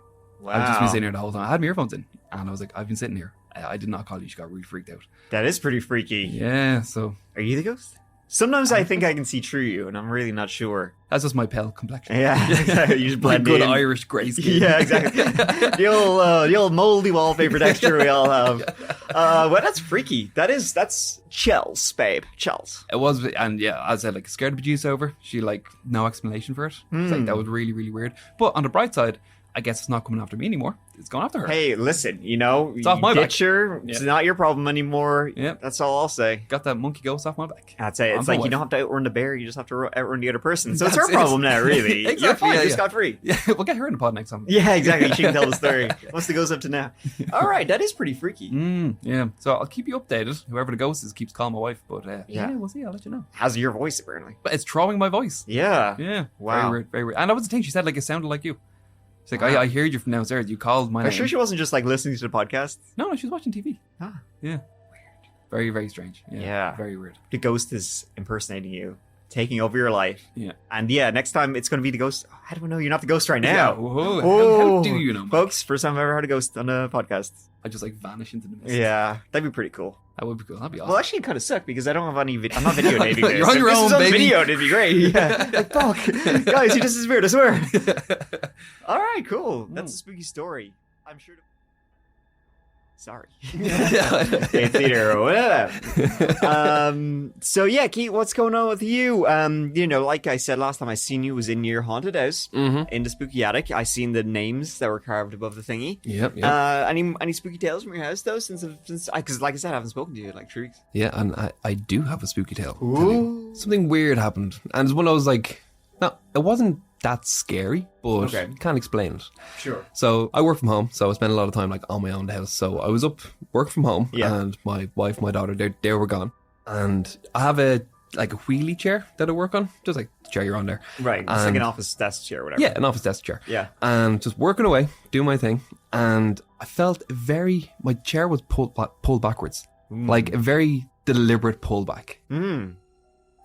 I've just been sitting here the whole time. I had my earphones in, and I was like, I've been sitting here. I did not call you. She got really freaked out. That is pretty freaky. Yeah, so... Are you the ghost? Sometimes I think I can see through you, and I'm really not sure. That's just my pale complexion. Yeah, exactly. You just blend good in. Irish grey skin. Yeah, exactly. the old moldy wallpaper texture we all have. Well, that's freaky. That's chills, babe. Chills. It was, and yeah, as I said, like, scared the producer over. She, like, no explanation for it. It's like, that was really, really weird. But on the bright side, I guess it's not coming after me anymore. It's going after her. Hey, listen, it's off my back. It's not your problem anymore. Yeah. That's all I'll say. Got that monkey ghost off my back. That's it. It's like you don't have to outrun the bear, you just have to outrun the other person. So it's That's her problem now, really. Exactly, You're fine, yeah, you're yeah. scot-free. Yeah, we'll get her in the pod next time. Yeah, exactly. She can tell the story. What's the ghost up to now? All right, that is pretty freaky. Yeah. So I'll keep you updated. Whoever the ghost is keeps calling my wife, but Yeah. we'll see. I'll let you know. How's your voice, apparently? But it's throwing my voice. Yeah. Yeah. Wow. Very weird. Very weird. And that was the thing. She said, like, it sounded like you. She's like, I heard you from downstairs. You called my Are name. you sure she wasn't just like listening to the podcast? No, she was watching TV. Ah. Yeah. Very, very strange. Yeah. Very weird. The ghost is impersonating you, taking over your life. Yeah. And yeah, next time it's going to be the ghost. How do I know you're not the ghost right now? Yeah. Whoa, how do you know, Mike? Folks, first time I've ever had a ghost on a podcast. I just like vanish into the mist. Yeah, that'd be pretty cool. That would be cool. That'd be awesome. Well, actually, it kind of sucked because I don't have any. I'm not videotaping this. You're on your If own, this was baby. on video, it'd be great. Yeah. Like, fuck, guys, he just disappeared. I swear. All right, cool. That's a spooky story. I'm sure. Sorry. It's theater. So yeah, Keith, what's going on with you? Like I said last time, I seen you was in your haunted house in the spooky attic. I seen the names that were carved above the thingy. Yep. Any spooky tales from your house though? Since because like I said, I haven't spoken to you in like 3 weeks. Yeah, and I do have a spooky tale. to tell Ooh. you. Something weird happened, and it's one I was like, no, it wasn't that scary, but Okay. can't explain it. Sure. So I work from home, so I spend a lot of time like on my own in the house. So I was up work from home, Yeah. and my wife, my daughter, they were gone, and I have a wheelie chair that I work on, just like the chair you're on there. Right. It's like And- an office desk chair or whatever. Yeah, an office desk chair. Yeah. And just working away, doing my thing, and I felt my chair was pulled backwards, like a very deliberate pull back.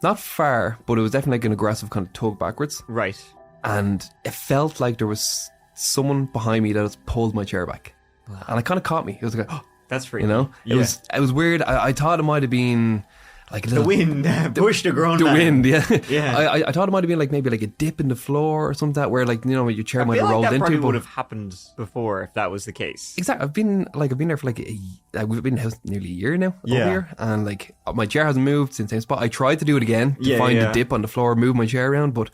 Not far, but it was definitely like an aggressive kind of tug backwards. Right. And it felt like there was someone behind me that has pulled my chair back. And it kind of caught me. It was like, oh, That's freaky. you know? Yeah. It was weird. I thought it might have been like a The little... wind pushed a grown The man. wind, yeah. Yeah. I thought it might have been like maybe like a dip in the floor or something like that, where like, your chair I might feel have like rolled that into. probably but- would have happened before if that was the case. Exactly. I've been there for like we've been in the house nearly a year now. Yeah. Over here, and like my chair hasn't moved since the same spot. I tried to do it again to Yeah, find yeah. the dip on the floor, move my chair around, but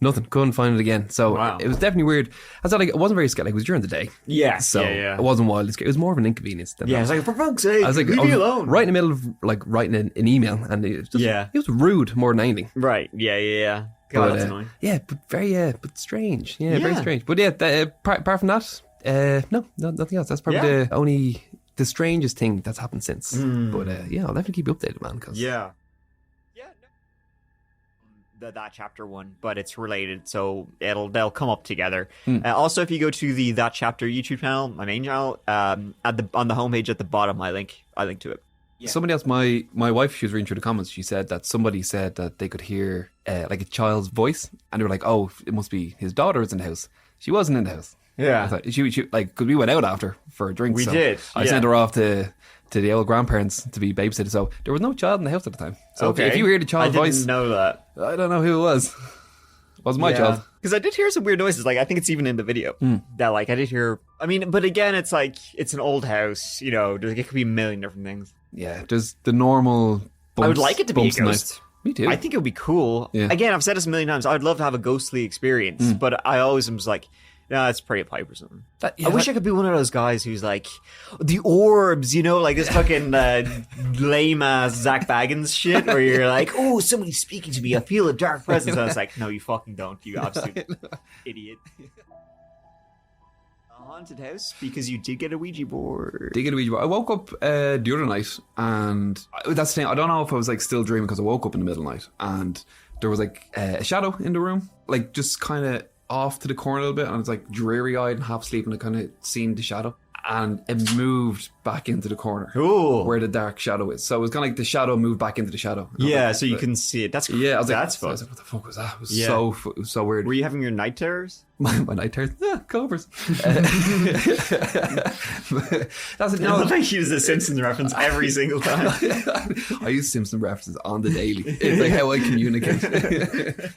nothing. Couldn't find it again. So Wow. it was definitely weird. I said like it wasn't very scary. Like, it was during the day. Yeah. So yeah. it wasn't wild. It was more of an inconvenience than Yeah, that. it's like, for fuck's sake, I was like, leave me alone. right in the middle of like writing an email, and it was just, Yeah. it was rude more than anything. Right. Yeah. God, But, that's annoying. Yeah, but very but strange. Yeah, Yeah. very strange. But yeah, apart from that, no, nothing else. That's probably the strangest thing that's happened since. But yeah, I'll definitely keep you updated, man. Cause Yeah. That chapter one, but it's related, so they'll come up together. Also, if you go to the That Chapter YouTube channel, my main channel, on the homepage at the bottom, I link to it. Yeah. Somebody else, my wife, she was reading through the comments. She said that somebody said that they could hear like a child's voice, and they were like, "Oh, it must be his daughter is in the house." She wasn't in the house. Yeah. I thought, she like, because we went out after for a drink. We so did, I yeah. sent her off to the old grandparents to be babysitter. So there was no child in the house at the time. So if you hear the child's I voice, didn't know that. I don't know who it was. It wasn't my child. Because I did hear some weird noises. Like, I think it's even in the video that, like, I did hear. I mean, but again, it's like it's an old house. It could be a million different things. Yeah, there's the normal. Bumps, I would like it to be a bumps and ghost. nights. Me too. I think it would be cool. Yeah. Again, I've said this a million times. I'd love to have a ghostly experience, but I always was like, no, it's probably a pipe or something. I wish I could be one of those guys who's like, the orbs, like this fucking lame ass Zach Baggins shit, where you're like, oh, somebody's speaking to me. I feel a dark presence. And I was like, no, you fucking don't, you absolute idiot. A haunted house because you did get a Ouija board. I woke up the other night, and that's the thing. I don't know if I was like still dreaming because I woke up in the middle of the night, and there was like a shadow in the room, like just kind of off to the corner a little bit, and it's like dreary eyed and half asleep, and I kind of seen the shadow, and it moved back into the corner where the dark shadow is. So it was kind of like the shadow moved back into the shadow. Yeah, so you can see it. That's yeah. I was that's like, fun. what the fuck was that? It was so weird. Were you having your night terrors? My night terrors, cobras. That's No, I use the Simpsons reference every single time. I use Simpson references on the daily. It's like how I communicate.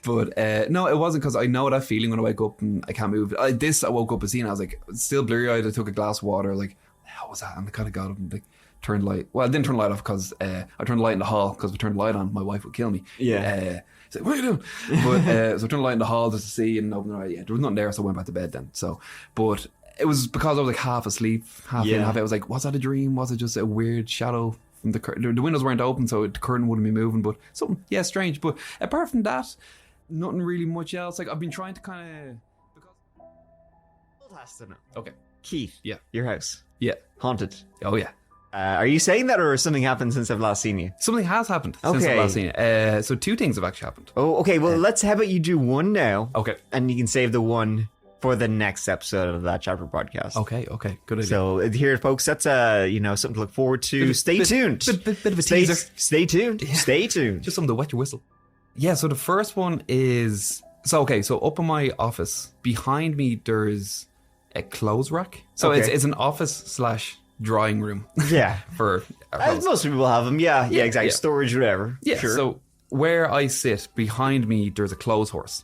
But no, it wasn't, because I know that feeling when I wake up and I can't move. I woke up and seen, I was like, still blurry eyed. I took a glass of water, like, how was that? And I kind of got up and like turned the light. Well, I didn't turn the light off because I turned the light in the hall, because if I turned the light on, my wife would kill me. Yeah. He's like, what are you doing? But so I turned the light in the hall just to see, and opened the light. Yeah, there was nothing there, so I went back to bed then. So, but it was because I was like half asleep, half in, half out. I was like, was that a dream? Was it just a weird shadow from the curtain? The windows weren't open, so the curtain wouldn't be moving. But something, strange. But apart from that, nothing really much else. Like, I've been trying to kind of Has to know. Okay. Keith. Yeah. Your house. Yeah. Haunted. Oh yeah. Are you saying that, or has something happened since I've last seen you? Something has happened since I've last seen you. So 2 things have actually happened. Oh, okay. Well, how about you do one now? Okay. And you can save the one for the next episode of that chapter podcast. Okay. Good idea. So here, folks, that's something to look forward to. Stay tuned. Bit of a teaser. Stay tuned. Yeah. Stay tuned. Just something to wet your whistle. Yeah. So the first one is so up in my office behind me. There's a clothes rack. So it's an office / drawing room. Yeah. For as most people have them. Yeah, exactly. Yeah. Storage, whatever. Yeah. Sure. So where I sit behind me, there's a clothes horse,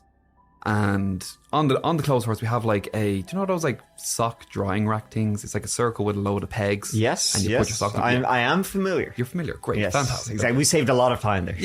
and on the clothes horse we have like do you know those like sock drying rack things? It's like a circle with a load of pegs. Yes. And you put your sock on. I am familiar. You're familiar. Great. Yes. Fantastic. Exactly. We saved a lot of time there.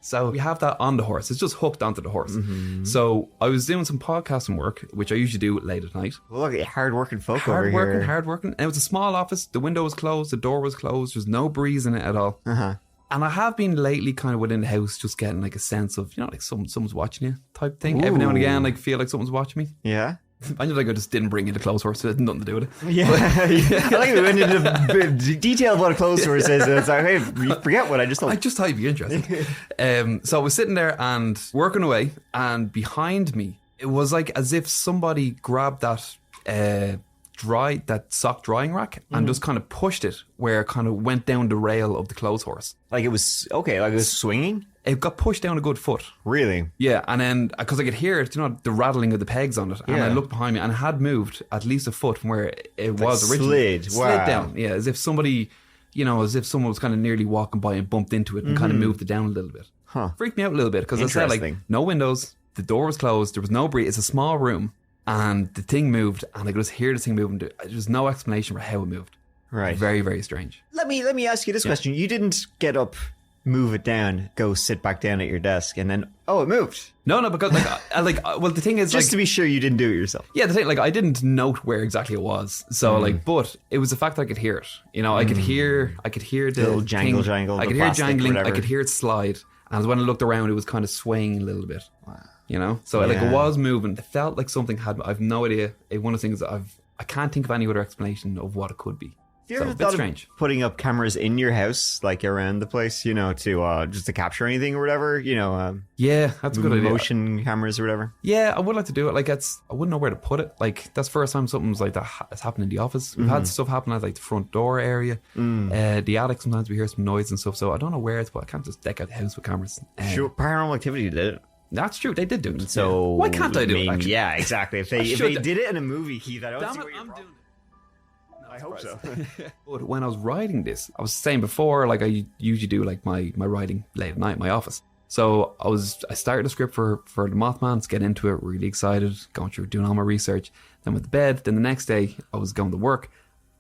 So we have that on the horse. It's just hooked onto the horse. Mm-hmm. So I was doing some podcasting work, which I usually do late at night. Well, look at hard-working folk over here. Hard-working. And it was a small office. The window was closed. The door was closed. There's no breeze in it at all. Uh-huh. And I have been lately kind of within the house just getting like a sense of, like someone's watching you type thing. Ooh. Every now and again, like feel like someone's watching me. Yeah. I just didn't bring in the clothes horse. So it had nothing to do with it. Yeah. I like we went into detail about a clothes horse is. It's like, hey, you forget what I just told. I just thought you'd be interested. So I was sitting there and working away, and behind me, it was like as if somebody grabbed that sock drying rack and just kind of pushed it where it kind of went down the rail of the clothes horse. Like it was swinging? It got pushed down a good foot. Really? Yeah, and then because I could hear it, the rattling of the pegs on it, and I looked behind me and it had moved at least a foot from where it was originally. Slid down. Yeah, as if somebody, as if someone was kind of nearly walking by and bumped into it and kind of moved it down a little bit. Huh. Freaked me out a little bit because I said like no windows, the door was closed, there was no breeze. It's a small room, and the thing moved, and I could just hear the thing moving. There was no explanation for how it moved. Right. Very, very strange. Let me ask you this question. You didn't get up, move it down, go sit back down at your desk, and then it moved. No, because well, the thing is, just to be sure you didn't do it yourself. Yeah, the thing, I didn't note where exactly it was. So but it was the fact that I could hear it. I could hear the little jangle. I could hear it jangling. I could hear it slide. And when I looked around, it was kind of swaying a little bit. Wow. So it was moving. It felt like something had. I've no idea. One of the things that I can't think of any other explanation of what it could be. Have you ever thought of putting up cameras in your house, like around the place, to just to capture anything or whatever, Yeah, that's a good idea. Motion cameras or whatever. Yeah, I would like to do it. I wouldn't know where to put it. That's the first time something's like that has happened in the office. We've had stuff happen at the front door area, the attic. Sometimes we hear some noise and stuff. So I don't know where it's, but I can't just deck out the house with cameras. Sure, Paranormal Activity did it. That's true. They did do it. So why can't I do it? Actually? Yeah, exactly. If they did it in a movie, Keith, I don't see what you're doing. I hope so. But when I was writing this, I was saying before, I usually do my writing late at night in my office. So I started a script for the Mothman to get into it, really excited, going through doing all my research. Then went to bed. Then the next day I was going to work.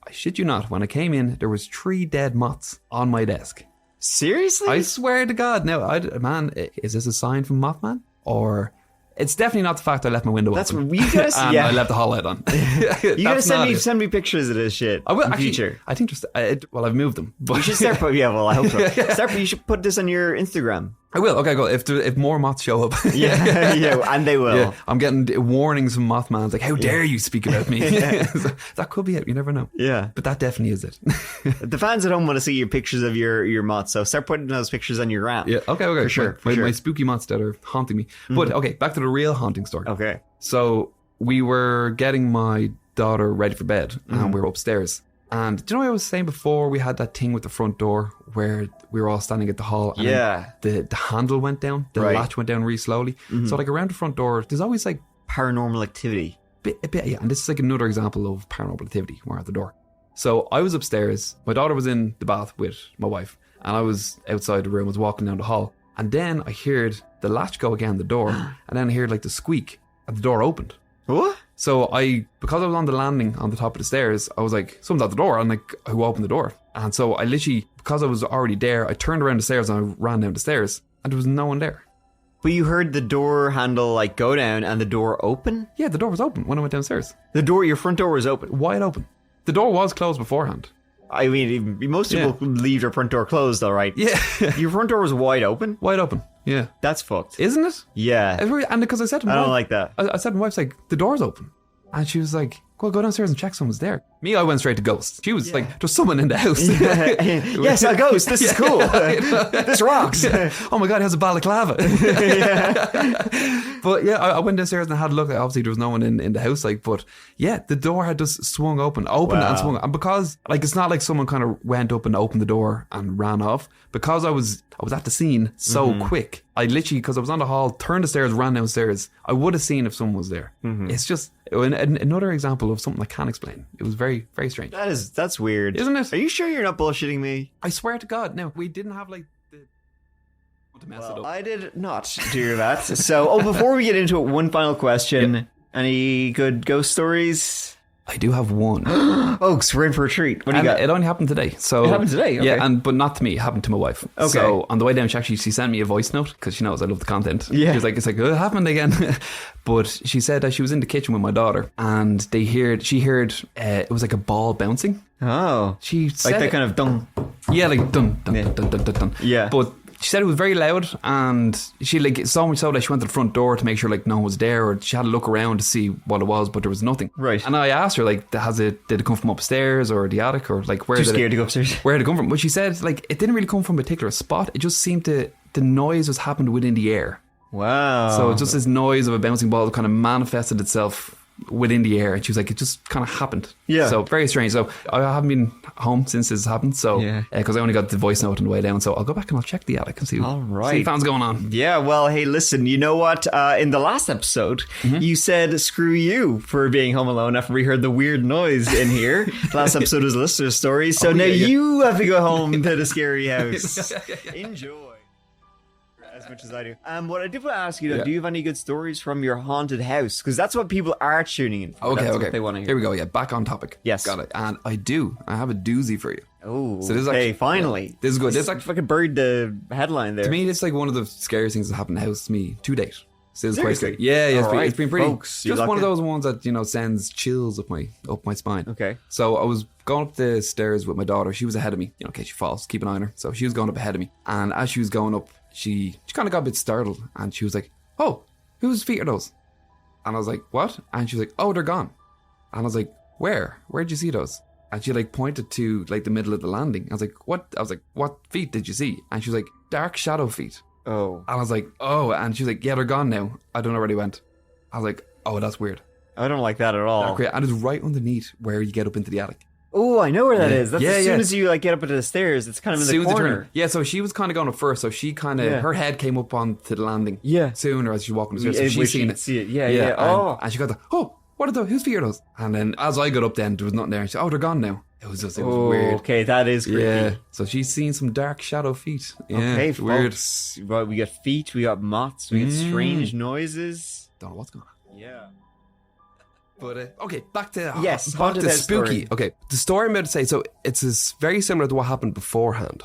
I shit you not, when I came in, there was 3 dead moths on my desk. Seriously? I swear to God. Now, man, is this a sign from Mothman? Or it's definitely not the fact I left my window open. You gotta, and I left the hall light on. You gotta send me pictures of this shit. I will in actually. Future. I think I've moved them. But you should start. I hope so. You should put this on your Instagram. I will. Okay, go. If more moths show up, yeah, and they will. Yeah, I'm getting warnings from Mothman. Like, how dare you speak about me? So that could be it. You never know. Yeah, but that definitely is it. The fans at home want to see your pictures of your moths, so start putting those pictures on your gram. Yeah. Okay. For sure. My spooky moths that are haunting me. But okay, back to the real haunting story. Okay. So we were getting my daughter ready for bed, and we were upstairs. And do you know what I was saying before? We had that thing with the front door where we were all standing at the hall. And the handle went down. The latch went down really slowly. So around the front door, there's always paranormal activity. A bit, yeah. And this is like another example of paranormal activity. We're at the door. So I was upstairs. My daughter was in the bath with my wife. And I was outside the room, was walking down the hall. And then I heard the latch go again, the door. And then I heard like the squeak. And the door opened. What? So because I was on the landing on the top of the stairs, I was like, someone's at the door. I'm like, who opened the door? And so I literally, because I was already there, I turned around the stairs and I ran down the stairs. And there was no one there. But you heard the door handle like go down and the door open? Yeah, the door was open when I went downstairs. Your front door was open? Wide open. The door was closed beforehand. I mean, most people leave their front door closed, though, right? Yeah. Your front door was wide open? Wide open. Yeah. That's fucked. Isn't it? Yeah. And because I said to my I don't wife, like that. I said to my wife's like, the door's open. And she was like, well, go downstairs and check someone's there. Me, I went straight to ghost. She was like, there's someone in the house. Yes, a ghost. This is cool. This rocks. Oh my God, he has a balaclava. But yeah, I went downstairs and I had a look. Obviously, there was no one in the house. Like, but yeah, the door had just swung open and swung. And because like it's not like someone kind of went up and opened the door and ran off. Because I was at the scene so quick. I literally, because I was on the hall, turned the stairs, ran downstairs. I would have seen if someone was there. It's just another example of something I can't explain. It was very, very strange. That's weird. Isn't it? Are you sure you're not bullshitting me? I swear to God. No, we didn't have like to mess it up. I did not do that. So, before we get into it, one final question. Any good ghost stories? I do have one. Oaks, we're in for a treat. What do you got? It only happened today. So it happened today? Okay. Yeah, but not to me. It happened to my wife. Okay. So on the way down, she sent me a voice note because she knows I love the content. Yeah. She was like, it happened again. But she said that she was in the kitchen with my daughter and she heard it was like a ball bouncing. Oh. She said like that kind of dun. Yeah, like dun, dun, dun, dun, dun, dun, dun. Yeah. But she said it was very loud and she like so much so that she went to the front door to make sure like no one was there, or she had to look around to see what it was, but there was nothing. Right. And I asked her like, did it come from upstairs or the attic, or like where Too did scared to go upstairs. Where did it come from? But she said like it didn't really come from a particular spot. It just seemed the noise was happened within the air. Wow. So it's just this noise of a bouncing ball that kind of manifested itself within the air, and she was like, it just kind of happened. Yeah. So very strange. So I haven't been home since this happened. So because I only got the voice note on the way down. So I'll go back and I'll check the attic and see All right. see what's going on. Yeah, well, hey, listen, you know what? In the last episode, you said screw you for being home alone after we heard the weird noise in here. Last episode was a listener story. So now you have to go home to the scary house. Enjoy. As much as I do. What I did want to ask you, though, do you have any good stories from your haunted house? Because that's what people are tuning in for. Okay, That's okay. what they want to hear. Here we go. Yeah, back on topic. Yes. Got it. And I have a doozy for you. Oh, So this is hey, actually- finally. This is good. This This is like fucking buried the headline there. To me, it's like one of the scariest things that happened in the house to me to date. So it's quite Seriously? scary. Yeah, All right, it's been pretty. folks, you just locked one of in? those ones that sends chills up my spine. Okay. So I was going up the stairs with my daughter. She was ahead of me. In case she falls, keep an eye on her. So she was going up ahead of me, and as she was going up, she kind of got a bit startled, and she was like, "Oh, whose feet are those?" And I was like, "What?" And she was like, "Oh, they're gone." And I was like, "Where? Where'd you see those?" And she like pointed to like the middle of the landing. I was like, "What?" I was like, "What feet did you see?" And she was like, "Dark shadow feet." Oh. And I was like, "Oh," and she was like, "Yeah, they're gone now. I don't know where they went." I was like, "Oh, that's weird." I don't like that at all. Great. And it's right underneath where you get up into the attic. Oh, I know where that Yeah. is. That's Yeah, as soon yeah. as you like get up into the stairs, it's kind of in Soon the as you corner. turn- Yeah, so she was kind of going up first. So she kind of, her head came up onto the landing. Yeah. Sooner as she walked up the stairs. So Where she's she seen could it. see it. Yeah, yeah. Oh. And she got the, "Oh, what are those? Whose feet are those?" And then as I got up then, there was nothing there. And she said, "Oh, they're gone now." It was weird. Okay, that is creepy. Yeah. So she's seen some dark shadow feet. Yeah, Okay, it's weird. folks. Well, we got feet, we got moths, we got strange noises. Don't know what's going on. Yeah. But okay, back to Yes, back haunted to house spooky. story. Okay, the story I'm about to say. So it's very similar to what happened beforehand.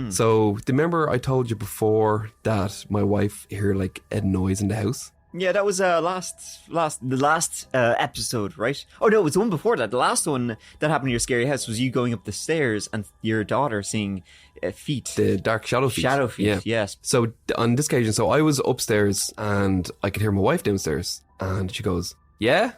So do you remember I told you before that my wife heard like a noise in the house? Yeah, that was the last episode, right? Oh no, it was the one before that. The last one that happened in your scary house was you going up the stairs and your daughter seeing feet. The dark shadow feet. Shadow feet, Yeah. yes. So on this occasion, so I was upstairs and I could hear my wife downstairs, and she goes, "Yeah,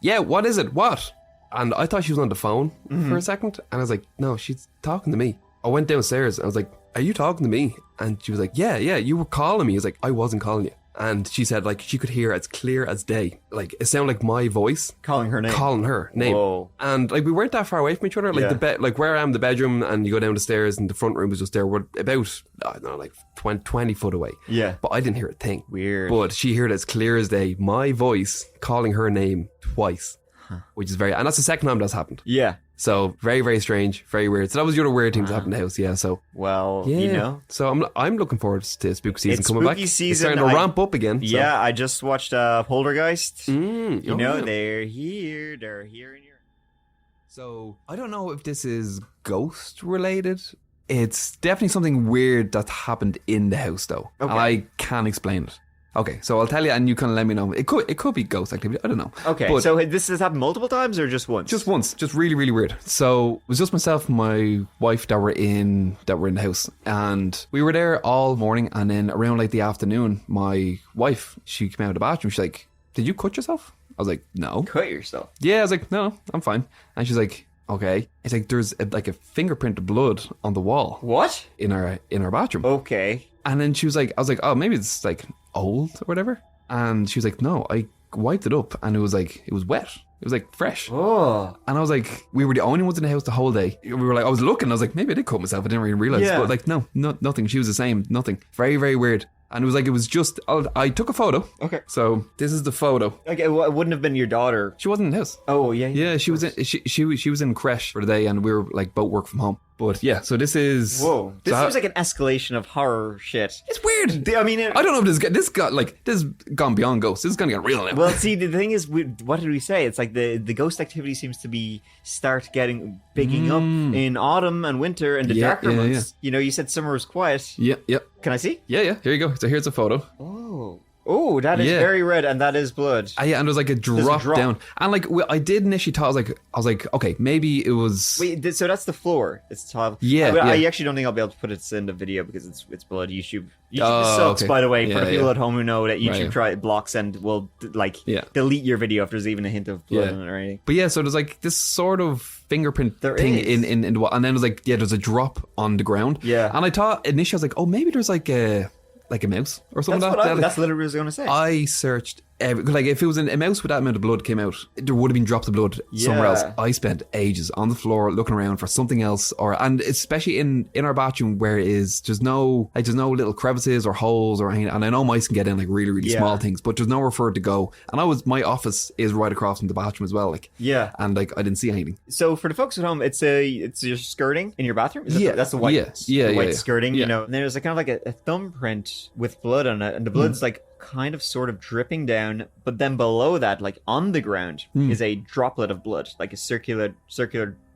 yeah, what is it? What?" And I thought she was on the phone for a second, and I was like, "No, she's talking to me." I went downstairs and I was like, "Are you talking to me?" And she was like, "Yeah, yeah, you were calling me." I was like, "I wasn't calling you." And she said, like, she could hear as clear as day. Like, it sounded like my voice Calling her name. calling her name. Whoa. And, like, we weren't that far away from each other. Like, Yeah. the bed, like, where I am, the bedroom, and you go down the stairs, and the front room was just there. We're about, I don't know, like 20 foot away. Yeah. But I didn't hear a thing. Weird. But she heard as clear as day my voice calling her name twice. Which is and that's the second time that's happened. Yeah. So very, very strange, very weird. So that was the other weird thing that happened in the house. Yeah. So Well, you know. So I'm looking forward to spooky season It's coming back. spooky It's season. starting to ramp up again. So. Yeah, I just watched Poltergeist. You They're here. They're here in your... So I don't know if this is ghost related. It's definitely something weird that happened in the house though. Okay. And I can't explain it. Okay, so I'll tell you, and you kind of let me know. It could be ghost activity. I don't know. Okay, But so this has happened multiple times or just once? just once, just really, really weird. So it was just myself and my wife that were in the house, and we were there all morning. And then around like the afternoon, my wife, she came out of the bathroom. She's like, "Did you cut yourself?" I was like, "No." Cut yourself. Yeah, I was like, "No, I'm fine." And she's like, "Okay." It's like there's like a fingerprint of blood on the wall What? in our bathroom. Okay. And then she was like, I was like, "Oh, maybe it's like old or whatever." And she was like, "No, I wiped it up and it was wet. It was like fresh." Oh. And I was like, we were the only ones in the house the whole day. We were like, I was looking, I was like, maybe I did cut myself. I didn't really realize. Yeah. But like, no, nothing. She was the same, nothing. Very, very weird. And it was just, I took a photo. Okay. So this is the photo. Okay, well, it wouldn't have been your daughter. She wasn't in the house. Oh, yeah. Yeah, she was in creche for the day, and we were like both work from home. But yeah, so this is Whoa. This so seems like an escalation of horror shit. it's weird. I mean, I don't know if this has gone beyond ghosts. This is gonna get real now. well, see, the thing is, what did we say? It's like the ghost activity seems to be picking up in autumn and winter and the Yeah, darker yeah, months. You know, you said summer was quiet. Yep. Can I see? Yeah. Here you go. So here's a photo. Oh, that is Yeah. very red, and that is blood. Yeah, and there was like a drop, drop. down, and like I did initially thought I was like, okay, maybe it was. Wait, so that's the floor. It's tile. Yeah, I yeah. actually don't think I'll be able to put it in the video because it's blood. YouTube Oh, sucks, okay. by the way, for Yeah, the people yeah. at home who know that YouTube Right. blocks and will Yeah. delete your video if there's even a hint of blood Yeah. in it or anything. But yeah, so there's like this sort of fingerprint There thing is. in the wall, and then there's like there's a drop on the ground. Yeah. and I thought initially I was like, oh, maybe there's like a mouse or something That's like that. that's literally what I was going to say. I searched like if it was a mouse with that amount of blood came out, there would have been drops of blood somewhere else. Yeah. I spent ages on the floor looking around for something else, and especially in our bathroom where there's no little crevices or holes or anything. And I know mice can get in like really, really Yeah. small things, but there's nowhere for it to go. And my office is right across from the bathroom as well, like Yeah. and like I didn't see anything. So for the folks at home, it's your skirting in your bathroom. Is that Yeah. that's the white. Yeah, the white yeah. skirting. Yeah. You know, and there's a kind of like a thumbprint with blood on it, and the blood's like kind of sort of dripping down, but then below that, like on the ground, is a droplet of blood, like a circular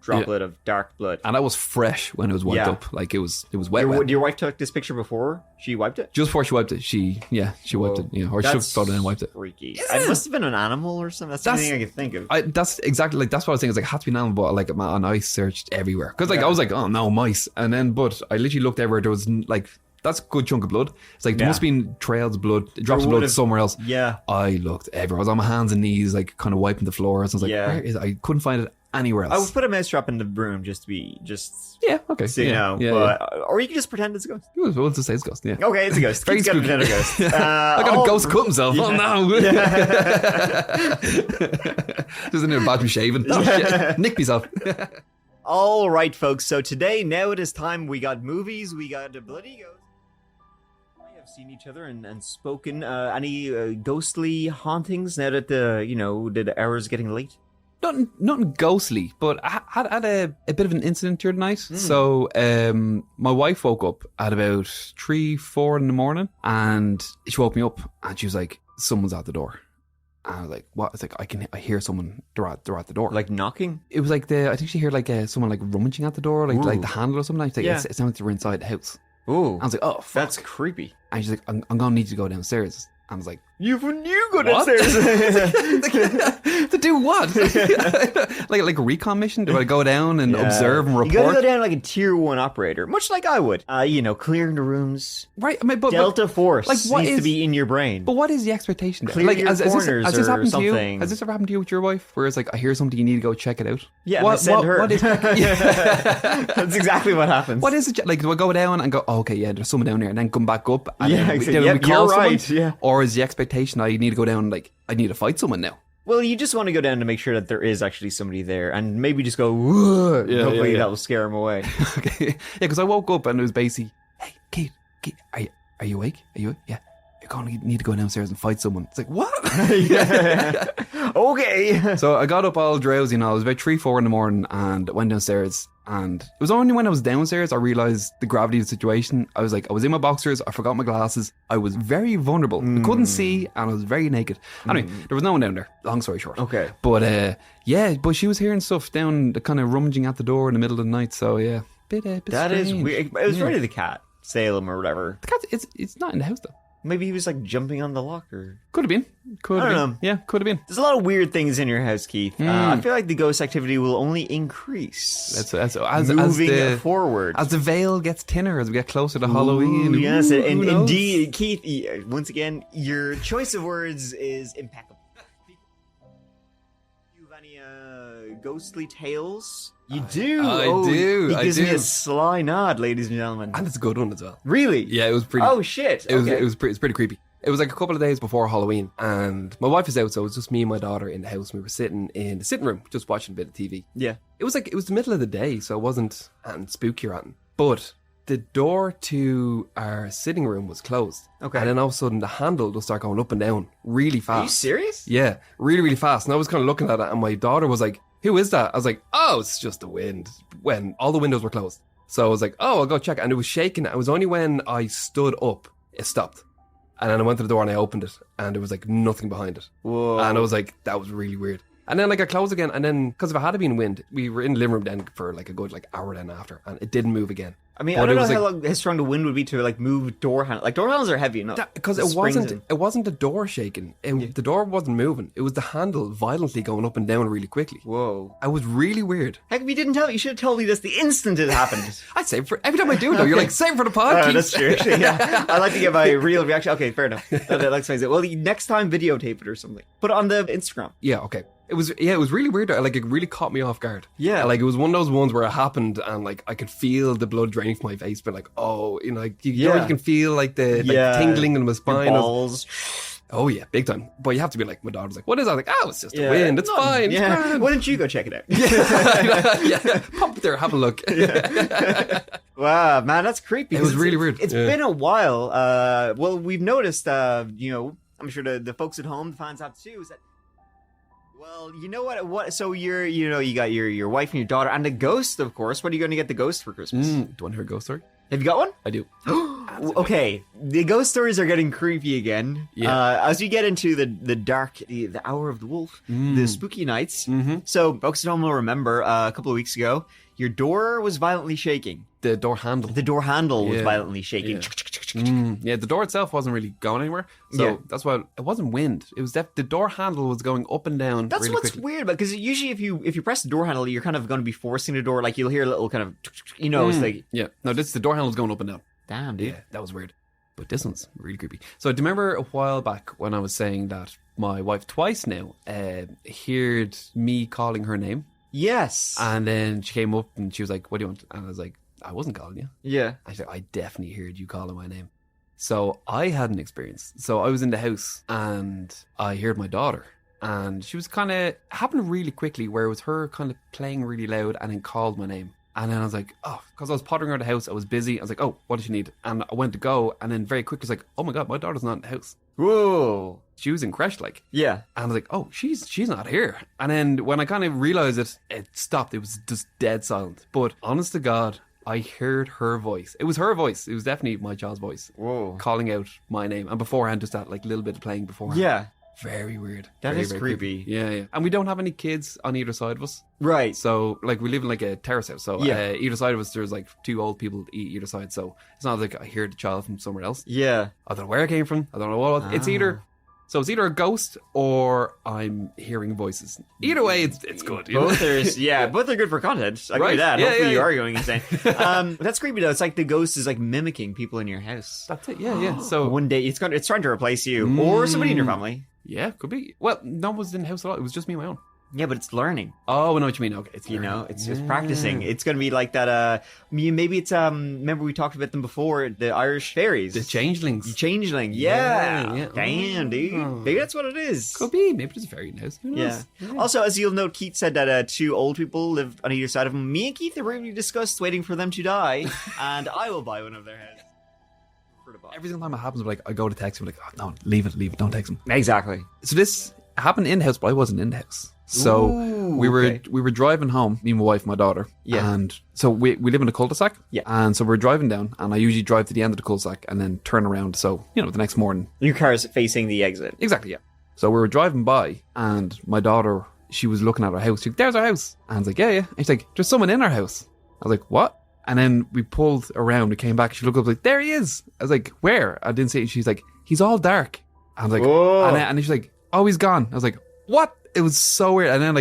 droplet of dark blood. And that was fresh when it was wiped Yeah. up. Like it was wet. Your wife took this picture before she wiped it. Just before she wiped it, she wiped it. Yeah, or she took a photo and wiped it. Freaky. It must have been an animal or something. That's the only thing I could think of. That's exactly like that's what I was saying. It's like it had to be an animal, but like and I searched everywhere because I was like, oh no, mice. And then, but I literally looked everywhere. There was like that's a good chunk of blood. It's like there must have been trails of blood, drops of blood somewhere else. Yeah. I looked everywhere. I was on my hands and knees, like kind of wiping the floors. I was like, Yeah. where is it? I couldn't find it anywhere else. I would put a mouse trap in the room just yeah, okay. so yeah, you know, yeah, but, or you can just pretend it's a ghost. yeah. We'll just say it's ghost. Yeah. Okay, it's a ghost. Very Keith's got spooky. another ghost. I got a ghost cut himself. Oh no! Just in there, bathroom shaving. Oh shit! Nicked myself. All right, folks. So today, now it is time. We got movies. We got a bloody ghost. We have seen each other and spoken. Any ghostly hauntings now that the hour is getting late? Nothing ghostly, but I had a bit of an incident here tonight. So my wife woke up at about 3-4 in the morning, and she woke me up, and she was like, "Someone's at the door." And I was like, "What?" It's like I hear someone. They're at the door. Like knocking? It was like I think she heard like someone like rummaging at the door, like the handle or something. Like Yeah. it sounded like they were inside the house. Ooh, I was like, "Oh, fuck." that's creepy. And she's like, I'm gonna need you to go downstairs." I was like, You go What? downstairs. To do what? like a recon mission? Do I go down and observe and report? You gotta go down like a tier 1 operator, much like I would. Clearing the rooms. Right. I mean, but Delta Force like, what needs to is- be in your brain. But what is the expectation there? Clear Like, your has this corners happened or to you? something. Has this ever happened to you with your wife? Where it's like, I hear something, you need to go check it out. Yeah, I send her. What is? That's exactly what happens. What is it? Like, do I go down and go, oh, okay, yeah, there's someone down there, and then come back up? And Yeah, then exactly. then Yep, we call you're right, someone? yeah. Or is the expectation I need to go down, like, I need to fight someone now? Well, you just want to go down to make sure that there is actually somebody there, and maybe just go, "Whoa," Yeah, hopefully yeah. that will scare him away. Okay. Yeah, because I woke up and it was basically, hey, Keith, are you awake? Are you? Yeah. You're going to need to go downstairs and fight someone. It's like, what? Okay. So I got up all drowsy and all. It was about 3-4 in the morning and went downstairs. And it was only when I was downstairs I realised the gravity of the situation. I was in my boxers, I forgot my glasses. I was very vulnerable. I couldn't see and I was very naked. Anyway, there was no one down there, long story short. Okay. But but she was hearing stuff down, kind of rummaging at the door in the middle of the night. So yeah, bit That is strange. weird. It was probably the cat, Salem or whatever. The cat, it's not in the house though. Maybe he was like jumping on the locker. Could have been. Could have I been. don't know. Yeah, could have been. There's a lot of weird things in your house, Keith. I feel like the ghost activity will only increase. That's as moving the, forward. as the veil gets thinner, as we get closer to Halloween. Ooh, yes, Ooh, and who knows? indeed, Keith. Once again, your choice of words is impeccable. You have any ghostly tales? You do. I Oh, do, He I gives me do. a sly nod, ladies and gentlemen. And it's a good one as well. Really? Yeah, it was pretty. Oh shit. It was Okay. it's pretty creepy. It was like a couple of days before Halloween, and my wife was out, so it was just me and my daughter in the house. We were sitting in the sitting room, just watching a bit of TV. Yeah. It was the middle of the day, so it wasn't spooky or anything. But the door to our sitting room was closed. Okay. And then all of a sudden, the handle just started going up and down really fast. Are you serious? Yeah, really, really fast. And I was kind of looking at it, and my daughter was like, "Who is that?" I was like, "Oh, it's just the wind." When all the windows were closed, so I was like, "Oh, I'll go check." And it was shaking. It was only when I stood up it stopped, and then I went to the door and I opened it, and there was like nothing behind it. Whoa. And I was like, "That was really weird." And then like I closed again, and then because if it had been wind, we were in the living room then for like a good like hour then after, and it didn't move again. I mean, But I don't it know was how strong the wind would be to like move door handles. Like door handles are heavy enough. Because The it springs wasn't and- it wasn't the door shaking. The door wasn't moving. It was the handle violently going up and down really quickly. Whoa. It was really weird. Heck, if you didn't tell me, you should have told me this the instant it happened. I'd say for every time I do though, you're like save for the podcast. That's true. Actually, yeah, I like to get my real reaction. Okay, fair enough. That explains it. Well, next time, videotape it or something. Put it on the Instagram. Yeah, okay. It was really weird. Like it really caught me off guard. Yeah. Like it was one of those ones where it happened and like I could feel the blood draining from my face, but like you know, like, you know, Yeah. you can feel like the Yeah. tingling in my Your spine. balls. Oh yeah, big time. But you have to be like, my daughter's like, what is that? Like, oh, it's just the Yeah. wind. It's fine. It's Yeah. grand. Why don't you go check it out? yeah, pop there, have a look. Wow, man, that's creepy. It was 'Cause really it's- weird. It's Yeah. been a while. Well, we've noticed, you know, I'm sure the folks at home, the fans have too, is that, well, you know what, so you got your wife and your daughter and the ghost, of course. What are you going to get the ghost for Christmas? Do you want to hear a ghost story? Have you got one? I do. Okay, the ghost stories are getting creepy again. Yeah. As you get into the dark, the hour of the wolf, the spooky nights. Mm-hmm. So, folks at home will remember a couple of weeks ago, your door was violently shaking. The door handle. The door handle was Yeah. violently shaking. Yeah, the door itself wasn't really going anywhere. So Yeah. that's why it wasn't wind. It was the door handle was going up and down. That's really what's quickly. weird about, because usually if you press the door handle, you're kind of going to be forcing the door. Like you'll hear a little kind of, you know, it's like, Yeah, no, the door handle's going up and down. damn, dude. Yeah, that was weird. But this one's really creepy. So do you remember a while back when I was saying that my wife twice now heard me calling her name? Yes. And then she came up and she was like, "What do you want?" And I was like, "I wasn't calling you." Yeah. I said, "I definitely heard you calling my name." So I had an experience. So I was in the house and I heard my daughter. And she was kind of, happened really quickly where it was her kind of playing really loud and then called my name. And then I was like, oh, because I was pottering around the house. I was busy. I was like, oh, what does she need? And I went to go. And then very quickly, I was like, oh my God, my daughter's not in the house. Whoa. She was in creche, like. Yeah. And I was like, oh, she's not here. And then when I kind of realized it stopped. It was just dead silent. But honest to God, I heard her voice. It was her voice. It was definitely my child's voice. Whoa. Calling out my name. And beforehand, just that like little bit of playing beforehand. Yeah. Very weird. That Very, is very creepy. Yeah, yeah. And we don't have any kids on either side of us. Right. So, like, we live in like a terrace house. So, Yeah. either side of us, there's like two old people either side. So, it's not like I hear the child from somewhere else. Yeah. I don't know where it came from. I don't know what. It's either So it's either a ghost or I'm hearing voices. Either way, it's good. You know? Both are good for content. I agree Right. with that. Yeah, Hopefully yeah, you yeah. are going insane. That's creepy though. It's like the ghost is like mimicking people in your house. That's it. Yeah. So One day it's trying to replace you or somebody in your family. yeah, could be. Well, no one was in the house at all. It was just me and my own. Yeah, but it's learning. Oh, I know what you mean. Okay, it's It's just practicing. It's gonna be like that. Maybe it's remember we talked about them before, the Irish fairies, the changelings. Changeling. Yeah. Yeah. Damn, dude. Maybe that's what it is. Could be. Maybe there's a fairy in the house. Who knows? Yeah. Also, as you'll note, Keith said that two old people live on either side of him. Me and Keith have really discussed waiting for them to die, and I will buy one of their heads. For the box. Every single time it happens, like I go to text him, like, oh no, leave it, don't text him. Exactly. So this happened in the house, but I wasn't in the house. So Ooh, we were okay. we were driving home, me, my wife, my daughter. Yeah. And so we live in a cul-de-sac. Yeah. And so we're driving down, and I usually drive to the end of the cul-de-sac and then turn around. So, the next morning. Your car is facing the exit. Exactly, yeah. So we were driving by, and my daughter, she was looking at our house. She's like, there's our house. And I was like, yeah. And she's like, there's someone in our house. I was like, what? And then we pulled around, we came back, she looked up, like, there he is. I was like, where? I didn't see it. She's like, he's all dark. I was like, Whoa. and then she's like, oh, he's gone. I was like, what? It was so weird. And then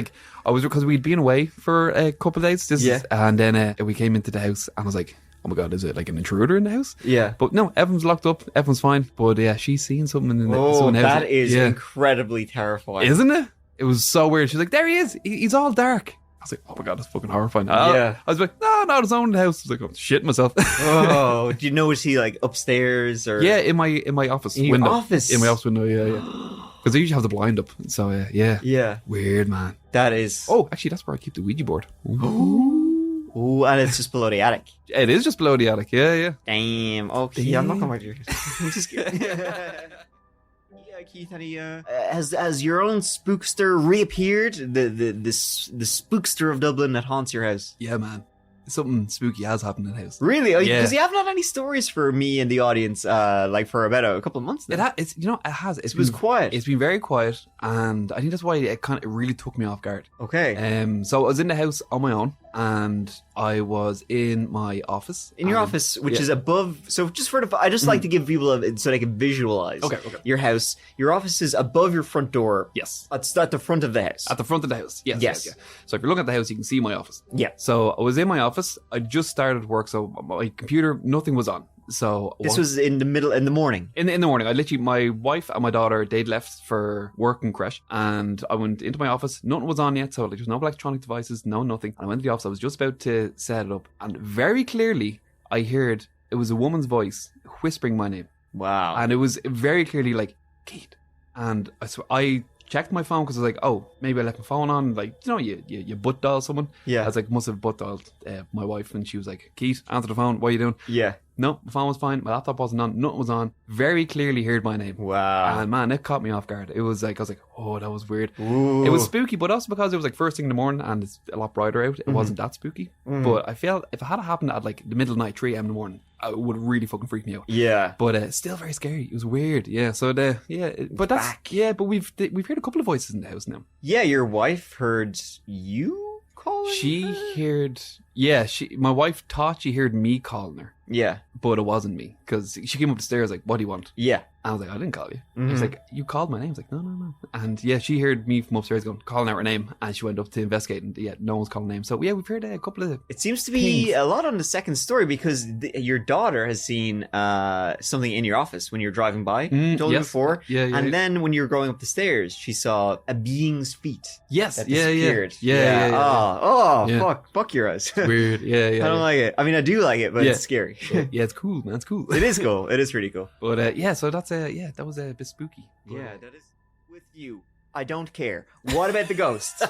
because we'd been away for a couple of days. And then we came into the house, and I was like, oh my God, is it like an intruder in the house? Yeah. But no, everyone's locked up, everyone's fine. But yeah, she's seen something in the Oh, house. that is Yeah. incredibly terrifying. Isn't it? It was so weird. She's like, there he is. He's all dark. I was like, oh my God, that's fucking horrifying. Yeah. I was like, no, there's no one in the house. I was like, I'm shitting myself. Oh, do you know, is he like upstairs or? Yeah, in my office In your window. office? In my office window, yeah. Because I usually have the blind up. So yeah. Yeah. Weird, man. That is. Oh, actually, that's where I keep the Ouija board. Ooh. Ooh, and it's just below the attic. It is just below the attic. Yeah. Damn. Okay, yeah, I'm not going to your I'm just kidding. Yeah, Keith, any has your own spookster reappeared? The spookster of Dublin that haunts your house. Yeah, man. Something spooky has happened in the house. Really? Yeah. Because you haven't had any stories for me and the audience, like for about a couple of months now. It has. It was quiet. It's been very quiet, and I think that's why it really took me off guard. Okay. So I was in the house on my own, and I was in my office. In your office, which is above. So just for I just like to give people so they can visualize. Okay. Your house. Your office is above your front door. Yes. It's at the front of the house. At the front of the house. Yes. Yes. Yeah. So if you're looking at the house, you can see my office. Yeah. So I was in my office. I just started work, so my computer, nothing was on. So This was in the morning. In the morning. I literally, my wife and my daughter, they'd left for work and crash, and I went into my office. Nothing was on yet, so like, there's no electronic devices, nothing. And I went to the office. I was just about to set it up, and very clearly, I heard it was a woman's voice whispering my name. Wow. And it was very clearly like, Keith. And I checked my phone because I was like, oh, maybe I left my phone on. Like, you butt dial someone. Yeah. I was like, must have butt dialed my wife, and she was like, Keith, answer the phone. What are you doing? Yeah. No, my phone was fine. My laptop wasn't on. Nothing was on. Very clearly heard my name. Wow. And man, it caught me off guard. It was like, I was like, oh, that was weird. Ooh. It was spooky, but also because it was like first thing in the morning and it's a lot brighter out. It wasn't that spooky. But I felt if it had happened at like the middle of the night, 3 a.m. in the morning, it would really fucking freak me out. Yeah. But still very scary. It was weird. Yeah. So but that's Back. yeah. But we've heard a couple of voices in the house now. Yeah, your wife heard you calling She her? heard. Yeah. My wife thought she heard me calling her, Yeah. but it wasn't me because she came up the stairs like, "What do you want?" Yeah. I was like, I didn't call you. Mhm. She's like, you called my name. I was like, no. And yeah, she heard me from upstairs calling out her name, and she went up to investigate, and yeah, no one's calling her name. So yeah, we've heard a couple of. It seems to be Pings. a lot on the second story because your daughter has seen something in your office when you're driving by. Told you yes. before. Yeah. And then when you were going up the stairs, she saw a being's feet yes, that yeah, disappeared. yeah. Oh, Yeah. fuck your eyes. It's weird. Yeah. I don't like it. I mean, I do like it, but Yeah. it's scary. Yeah, it's cool, man. It's cool. It is cool. It is pretty cool. But yeah, so that's that was a bit spooky. Yeah, that is with you. I don't care. What about the ghosts?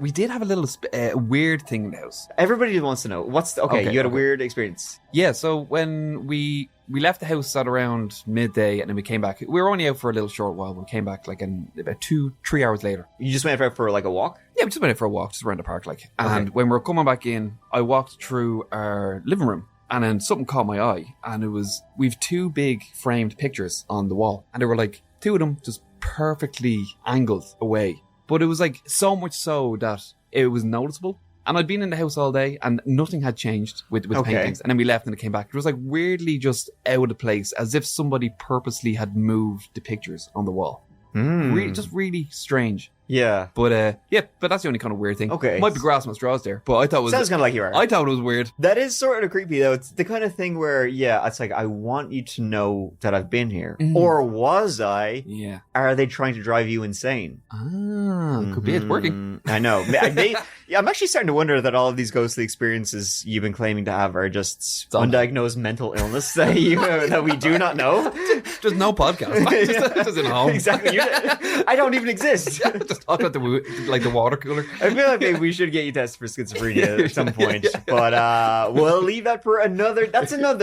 We did have a little weird thing in the house. Everybody wants to know. Okay, you had a okay. weird experience. Yeah, so when we left the house at around midday, and then we came back. We were only out for a little short while. We came back like about 2-3 hours later. You just went out for like a walk? Yeah, we just went out for a walk, just around the park, like. And when we were coming back in, I walked through our living room, and then something caught my eye, and we've 2 big framed pictures on the wall, and they were like 2 of them just perfectly angled away, but it was like so much so that it was noticeable. And I'd been in the house all day and nothing had changed with the paintings. And then we left and it came back. It was like weirdly just out of place, as if somebody purposely had moved the pictures on the wall. Just really strange. Yeah. But but that's the only kind of weird thing. Okay. Might be grasping at straws there, but I thought it was... Sounds kind of like you are. I thought it was weird. That is sort of creepy, though. It's the kind of thing where, it's like, I want you to know that I've been here. Or was I? Yeah. Are they trying to drive you insane? Could be. It's working. I know. I'm actually starting to wonder that all of these ghostly experiences you've been claiming to have are just undiagnosed mental illness that we do not know. Just no podcast. Just in home. Exactly. I don't even exist. Just talk about the water cooler. I feel like maybe we should get you tested for schizophrenia at some point. But we'll leave that for another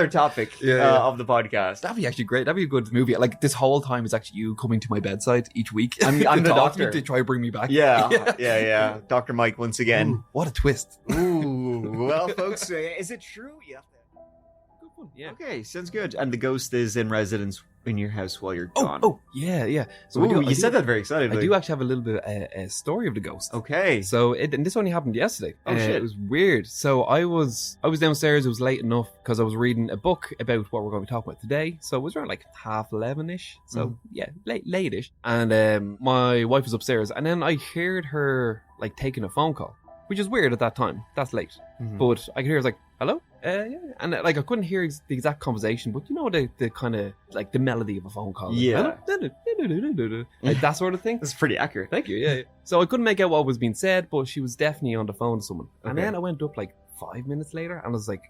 topic of the podcast. That'd be actually great. That'd be a good movie. Like this whole time is actually you coming to my bedside each week. I'm the doctor to try to bring me back. Yeah. Dr. Mike once again. Ooh, what a twist. Ooh. Well, folks, is it true? Yeah. Good one. Yeah. Okay, sounds good. And the ghost is in residence in your house while you're gone. Oh, yeah. So you said that very excitedly. I do actually have a little bit a story of the ghost. Okay. So and this only happened yesterday. Oh shit! It was weird. So I was downstairs. It was late enough because I was reading a book about what we're going to be talking about today. So it was around like 11:30ish. So late-ish. And my wife was upstairs, and then I heard her like taking a phone call, which is weird at that time. That's late. But I could hear her like, hello? Yeah. And like I couldn't hear the exact conversation, but you know the kind of like the melody of a phone call. Yeah. Like that sort of thing. That's pretty accurate. Thank you. Yeah. So I couldn't make out what was being said, but she was definitely on the phone to someone. And Okay. then I went up like 5 minutes later and I was like,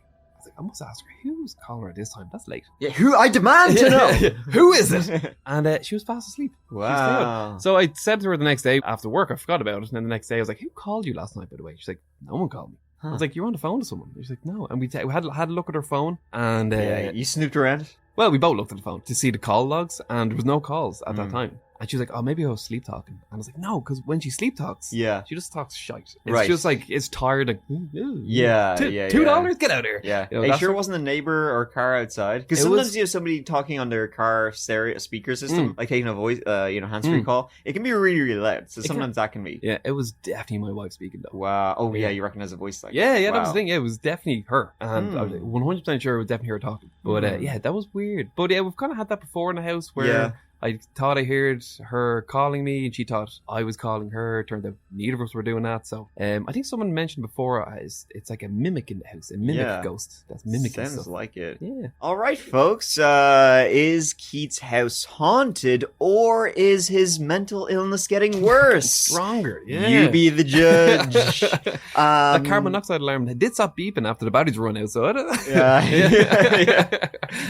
I must ask her, who was calling her at this time? That's late. Yeah, who I demand to know. Who is it? And she was fast asleep. Wow. So I said to her the next day after work, I forgot about it. And then the next day I was like, who called you last night, by the way? She's like, no one called me. I was like, you're on the phone to someone. She's like, no. And we had a look at her phone. And You snooped around? well, we both looked at the phone to see the call logs. And there was no calls at that time. And she was like, oh, maybe I was sleep talking. And I was like, no, because when she sleep talks, Yeah. she just talks shite. It's Right. just like, it's tired. Like, Yeah. $2? Get out of here. Yeah. You know, Are you that's sure it what- wasn't a neighbor or car outside? Because It sometimes was- you have somebody talking on their car stereo speaker system, like taking a voice, hands-free call. It can be really, really loud. So sometimes that can be. Yeah, it was definitely my wife speaking though. Wow. Oh, yeah. You recognize the voice like Yeah, wow. that was the thing. Yeah, it was definitely her. And I was like 100% sure it was definitely her talking. But that was weird. But yeah, we've kind of had that before in the house where Yeah. I thought I heard her calling me and she thought I was calling her. Turned out neither of us were doing that. So I think someone mentioned before it's like a mimic in the house, a mimic ghost that's mimicking Sounds stuff. like it. Yeah. All right, folks. Is Keith's house haunted or is his mental illness getting worse? Stronger. Yeah. You be the judge. That carbon monoxide alarm did stop beeping after the batteries run out. So I don't Yeah.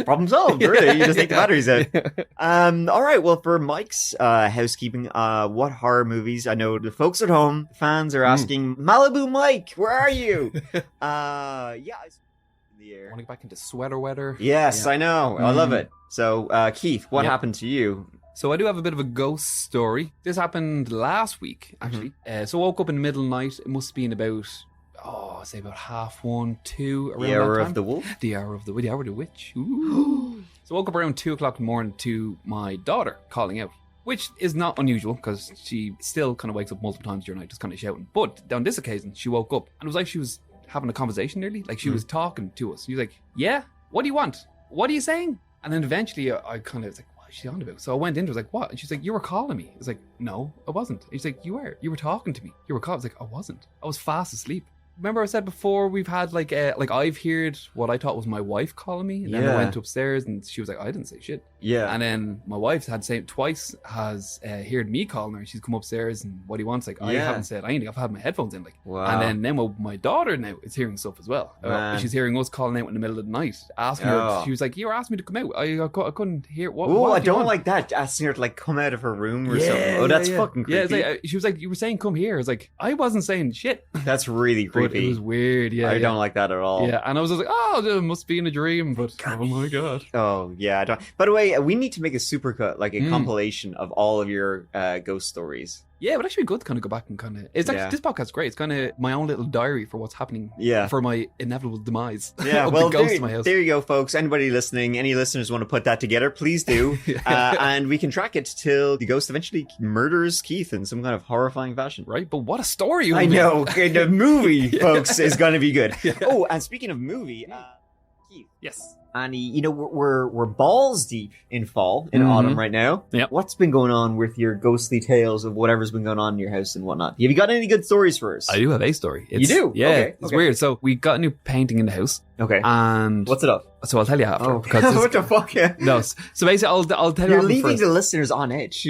Problem solved, really. You just take the batteries out. All right. Well, for Mike's housekeeping, what horror movies? I know the folks at home, fans are asking, Malibu Mike, where are you? It's in the air. want to get back into sweater weather. Yes, I know. I love it. So, Keith, what happened to you? So I do have a bit of a ghost story. This happened last week, actually. So I woke up in the middle of the night. It must have been about, say about 1:30, 2 around The that Hour time. of the Wolf? The hour of the witch. Ooh. So I woke up around 2 o'clock in the morning to my daughter calling out, which is not unusual because she still kind of wakes up multiple times during the night, just kind of shouting. But on this occasion, she woke up and it was like she was having a conversation nearly. Like she was talking to us. She was like, yeah, what do you want? What are you saying? And then eventually I kind of was like, what is she on about? So I went into her, I was like, what? And she's like, you were calling me. I was like, no, I wasn't. And she's like, you were talking to me. You were calling. I was like, I wasn't. I was fast asleep. Remember I said before we've had like I've heard what I thought was my wife calling me, and then I went upstairs and she was like, I didn't say shit. Yeah. And then my wife had said twice has heard me calling her. She's come upstairs and what he wants, like I haven't said anything. I've had my headphones in, like. Wow. And then my daughter now is hearing stuff as well. Man. She's hearing us calling out in the middle of the night, asking her. She was like, "You were asking me to come out. I couldn't hear what." Oh, what I do you don't want?" like that. Asking her to like come out of her room or something. Oh, that's fucking creepy. Yeah, it's like, she was like, "You were saying come here." I was like, "I wasn't saying shit." That's really But creepy. it was weird. Yeah, I don't like that at all. Yeah, and I was just like, "Oh, it must be in a dream." But oh my god. Oh yeah, I don't. By the way, we need to make a supercut, like a compilation of all of your ghost stories. Yeah, it would actually be good to kind of go back and kind of... It's actually, this podcast's great. It's kind of my own little diary for what's happening for my inevitable demise. Yeah, of well, the ghost of my house. there you go, folks. Anybody listening, any listeners want to put that together, please do. And we can track it till the ghost eventually murders Keith in some kind of horrifying fashion. Right, but what a story. I know. The movie, folks, is going to be good. Yeah. Oh, and speaking of movie, Keith. Yes. And we're balls deep in fall, in autumn right now. Yep. What's been going on with your ghostly tales of whatever's been going on in your house and whatnot? Have you got any good stories for us? I do have a story. You do? Yeah, Okay, it's weird. So we got a new painting in the house. Okay. And... What's it of? So I'll tell you after. Oh, because what the fuck? Yeah. No, so basically I'll tell you You're what happened leaving first. the listeners on edge.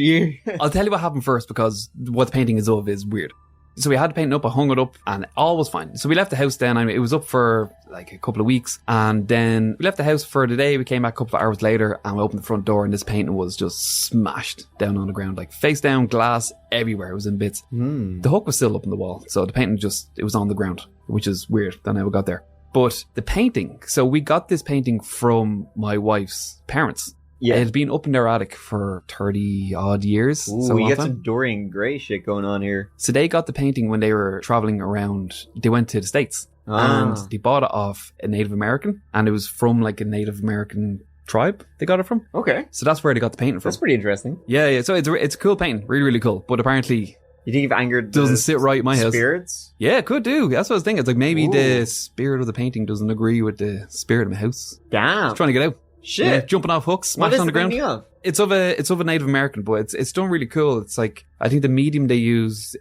I'll tell you what happened first because what the painting is of is weird. So we had to paint it up, I hung it up, and all was fine. So we left the house then. I mean, it was up for like a couple of weeks, and then we left the house for the day. We came back a couple of hours later, and we opened the front door, and this painting was just smashed down on the ground, like face down, glass everywhere. It was in bits. The hook was still up on the wall, so the painting it was on the ground, which is weird. Don't know how it got there. But the painting, so we got this painting from my wife's parents. Yeah. It had been up in their attic for 30 odd years. Ooh, so you long got time. some Dorian Gray shit going on here. So they got the painting when they were traveling around. They went to the States and they bought it off a Native American, and it was from like a Native American tribe they got it from. Okay. So that's where they got the painting from. That's pretty interesting. Yeah. So it's a cool painting. Really, really cool. But apparently... You think you've angered doesn't sit right in my house. Spirits? Yeah, it could do. That's what I was thinking. It's like maybe the spirit of the painting doesn't agree with the spirit of my house. Damn. It's trying to get out. Shit. Yeah, jumping off hooks, smashing on the ground. Painting of? It's of a Native American, but it's done really cool. It's like, I think the medium they use,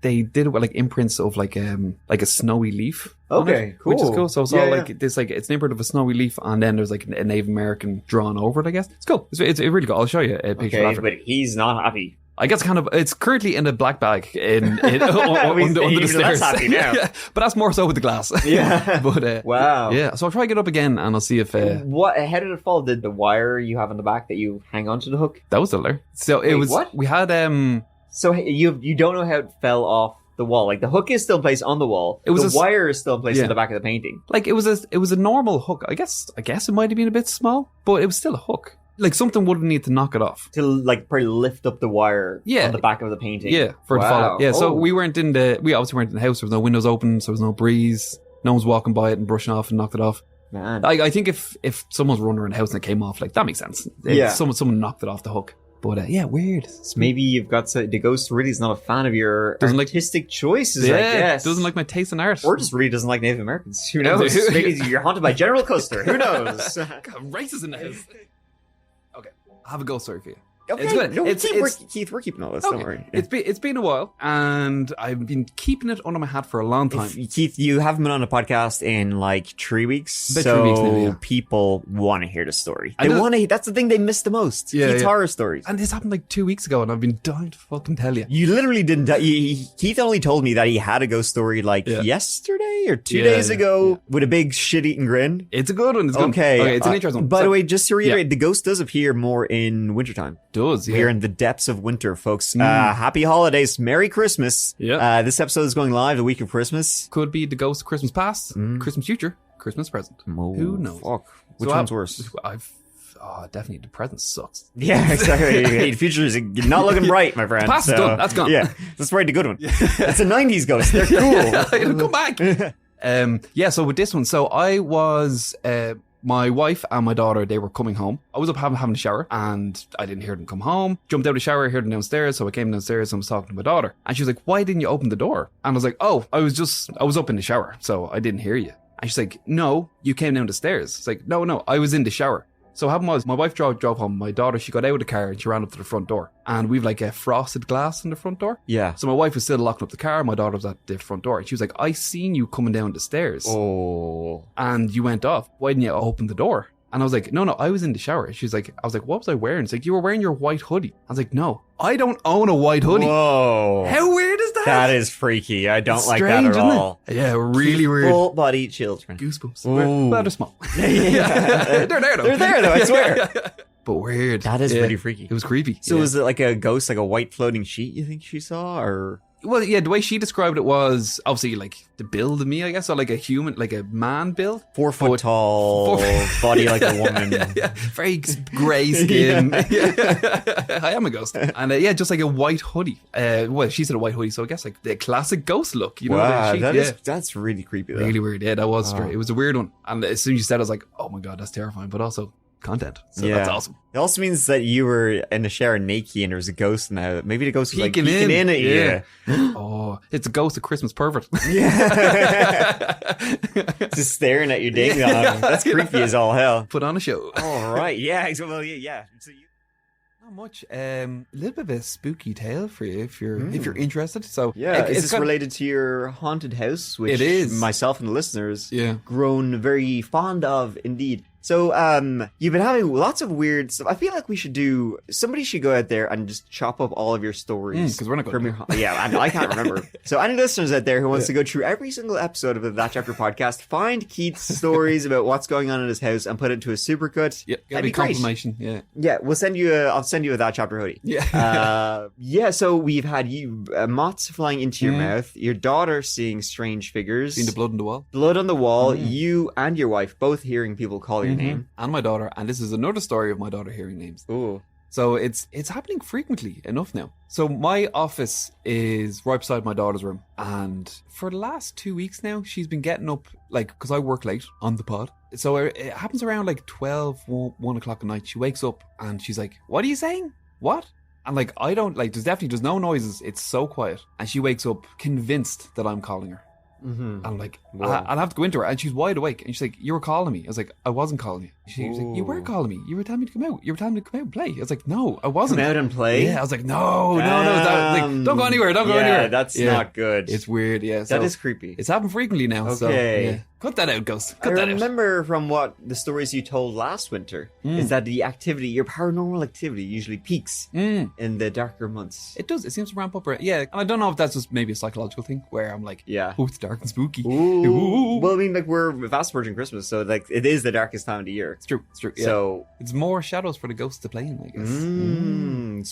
they did it with like imprints of like a snowy leaf. Okay, cool. Which is cool. So it's all like this, like it's an imprint of a snowy leaf, and then there's like a Native American drawn over it. I guess it's cool. It's really cool. I'll show you a picture after. But he's not happy. I guess it's currently in a black bag under the stairs. That's happy now. Yeah, but that's more so with the glass. Yeah. But wow. Yeah. So I'll try to get up again, and I'll see if what? How did it fall? Did the wire you have on the back that you hang onto the hook? that was still there. So it was. What? We had So you don't know how it fell off the wall. Like the hook is still placed on the wall. It was the wire is still placed yeah. in the back of the painting. like it was a normal hook. I guess it might have been a bit small, but it was still a hook. Like something would need to knock it off. To like probably lift up the wire on the back of the painting. Yeah, for it to fall out. Yeah, so we obviously weren't in the house. There was no windows open, so there was no breeze. No one's walking by it and brushing off and knocked it off. Man. I think if someone's running around the house and it came off, like that makes sense. Yeah. Someone knocked it off the hook. But yeah, weird. Maybe you've got the ghost really is not a fan of your Doesn't artistic choices, yeah, I guess. doesn't like my taste in art. Or just really doesn't like Native Americans. Who knows? Maybe you're haunted by General Custer. Who knows? God, races in the house. Okay, I have a ghost story for you. Okay, It's good. No, It's- Keith, we're keeping all this. Okay. Don't worry. It's been a while, and I've been keeping it under my hat for a long time. Keith, you haven't been on a podcast in like 3 weeks, About so 3 weeks now, yeah. people want to hear the story. I They know- want to. That's the thing they miss the most. Yeah, Keith's yeah. horror stories. And this happened like 2 weeks ago, and I've been dying to fucking tell you. You literally didn't. Keith only told me that he had a ghost story like Yeah. yesterday or 2 Yeah, days yeah, ago yeah. with a big shit-eating grin. It's a good one. It's good. Okay, It's an interesting one. By So- the way, just to reiterate, the ghost does appear more in wintertime. does, yeah. We're in the depths of winter, folks. Happy holidays. Merry Christmas. Yeah. This episode is going live the week of Christmas. Could be the ghost of Christmas past, Christmas future, Christmas present. Who knows? Fuck. Which So one's worse? Definitely the present sucks. Yeah, exactly. The future is not looking bright, my friend. past is done. That's gone. Yeah, that's probably the good one. It's a 90s ghost. They're cool. It'll come back. So with this one, so I was my wife and my daughter, they were coming home. I was up having a shower, and I didn't hear them come home. Jumped out of the shower, heard them downstairs, so I came downstairs and was talking to my daughter. And she was like, "Why didn't you open the door?" And I was like, "Oh, I was up in the shower, so I didn't hear you." And she's like, "No, you came down the stairs." It's like, no, I was in the shower. So what happened was, my wife drove home. My daughter, she got out of the car and she ran up to the front door. And we've like a frosted glass in the front door. Yeah. So my wife was still locking up the car. My daughter was at the front door. And she was like, "I seen you coming down the stairs. Oh. And you went off. Why didn't you open the door?" And I was like, no, I was in the shower. She's like, I was like, "What was I wearing?" It's like, "You were wearing your white hoodie." I was like, "No, I don't own a white hoodie." Whoa. How weird is that? That is freaky. I don't It's like strange, that at isn't it? all. Yeah, really weird. Full body children. Goosebumps. Ooh. Well, they're small. Yeah. They're there though. They're there though, I swear. But weird. That is Yeah. pretty freaky. It was creepy. So Yeah. was it like a ghost, like a white floating sheet you think she saw? Or Well, yeah, the way she described it was obviously like the build of me, I guess, or like a human, like a man build. 4 foot tall, body like a woman. Yeah. Very grey skin. I am a ghost. And yeah, just like a white hoodie. Well, she said a white hoodie, so I guess like the classic ghost look. You know, Wow, that's really creepy though. Really weird. Yeah, that was straight. It was a weird one. And as soon as you said it, I was like, oh my God, that's terrifying. But also content. So that's awesome. It also means that you were in the shower naked and there was a ghost now. Maybe the ghost was Peeking like peeking in at you. Yeah. Oh, it's a ghost of Christmas pervert. Yeah. Just staring at your ding dong. That's creepy as all hell. Put on a show. All right. Yeah. Well, yeah. So you... Not much. A little bit of a spooky tale for you if you're interested. So yeah, is this related to your haunted house, which it is. Myself and the listeners grown very fond of indeed. So you've been having lots of weird stuff. I feel like somebody should go out there and just chop up all of your stories. Because we're not going to. Yeah, I can't remember. So any listeners out there who wants to go through every single episode of the That Chapter podcast, find Keith's stories about what's going on in his house and put it into a supercut. Yeah, that'd be confirmation. Yeah. Yeah, I'll send you a That Chapter hoodie. Yeah. So we've had you moths flying into your mouth, your daughter seeing strange figures. Seeing the blood on the wall. Blood on the wall, you and your wife both hearing people call your name. And my daughter, and this is another story of my daughter hearing names. Ooh. So it's happening frequently enough now. So my office is right beside my daughter's room, and for the last 2 weeks now, she's been getting up, like, because I work late on the pod. So it happens around like 12, 1 o'clock at night. She wakes up and she's like, "What are you saying? What?" And like, I don't, like, there's no noises. It's so quiet. And she wakes up convinced that I'm calling her. I'm like, I'll have to go into her, and she's wide awake, and she's like, "You were calling me." I was like, "I wasn't calling you." She was like, "You were calling me. You were telling me to come out. You were telling me to come out and play." I was like, "No, I wasn't." Come out and play? Yeah, I was like, no. Don't go anywhere. Don't go anywhere. That's not good. It's weird. Yeah, that is creepy. It's happened frequently now. Okay. So, yeah. Cut that out, Ghost. I remember from what the stories you told last winter is that the activity, your paranormal activity, usually peaks in the darker months. It does. It seems to ramp up. Yeah, and I don't know if that's just maybe a psychological thing where I'm like, oh, it's dark and spooky. Ooh. Well, I mean, like, we're fast approaching Christmas, so like it is the darkest time of the year. It's true. Yeah. So it's more shadows for the ghosts to play in, I guess.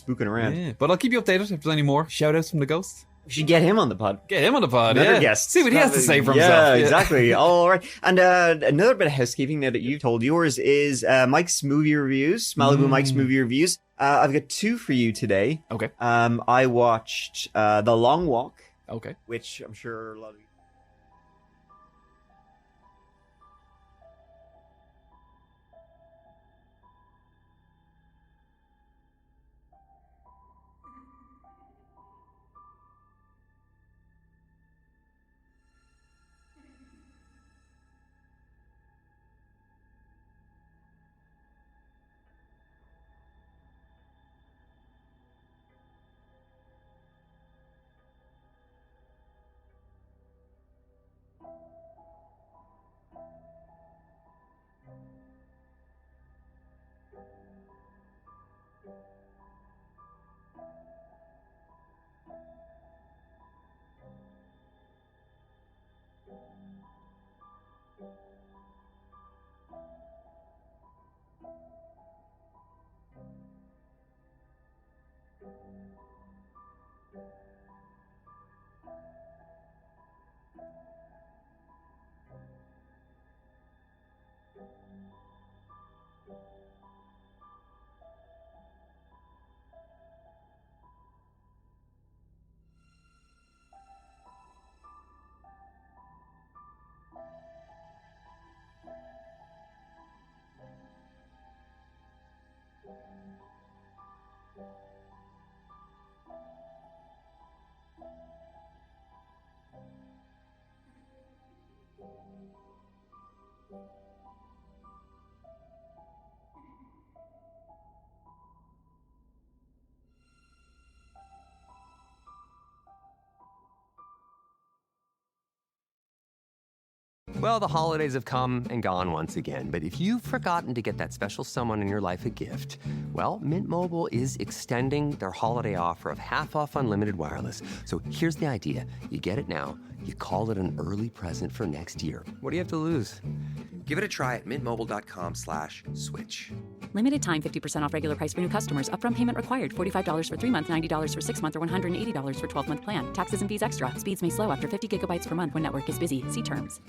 Spooking around. Yeah, but I'll keep you updated if there's any more shout outs from the ghosts. We should get him on the pod. Another guest. See what he has to say for himself. Yeah, exactly. All right. And another bit of housekeeping now that you've told yours is Mike's movie reviews, Malibu Mike's movie reviews. I've got 2 for you today. Okay. I watched The Long Walk. Okay. Which I'm sure a lot of you... Well, the holidays have come and gone once again, but if you've forgotten to get that special someone in your life a gift, well, Mint Mobile is extending their holiday offer of half off unlimited wireless. So here's the idea. You get it now, you call it an early present for next year. What do you have to lose? Give it a try at mintmobile.com/switch. Limited time 50% off regular price for new customers. Upfront payment required. $45 for 3 months, $90 for 6 months, or $180 for 12-month plan. Taxes and fees extra. Speeds may slow after 50 gigabytes per month when network is busy. See terms.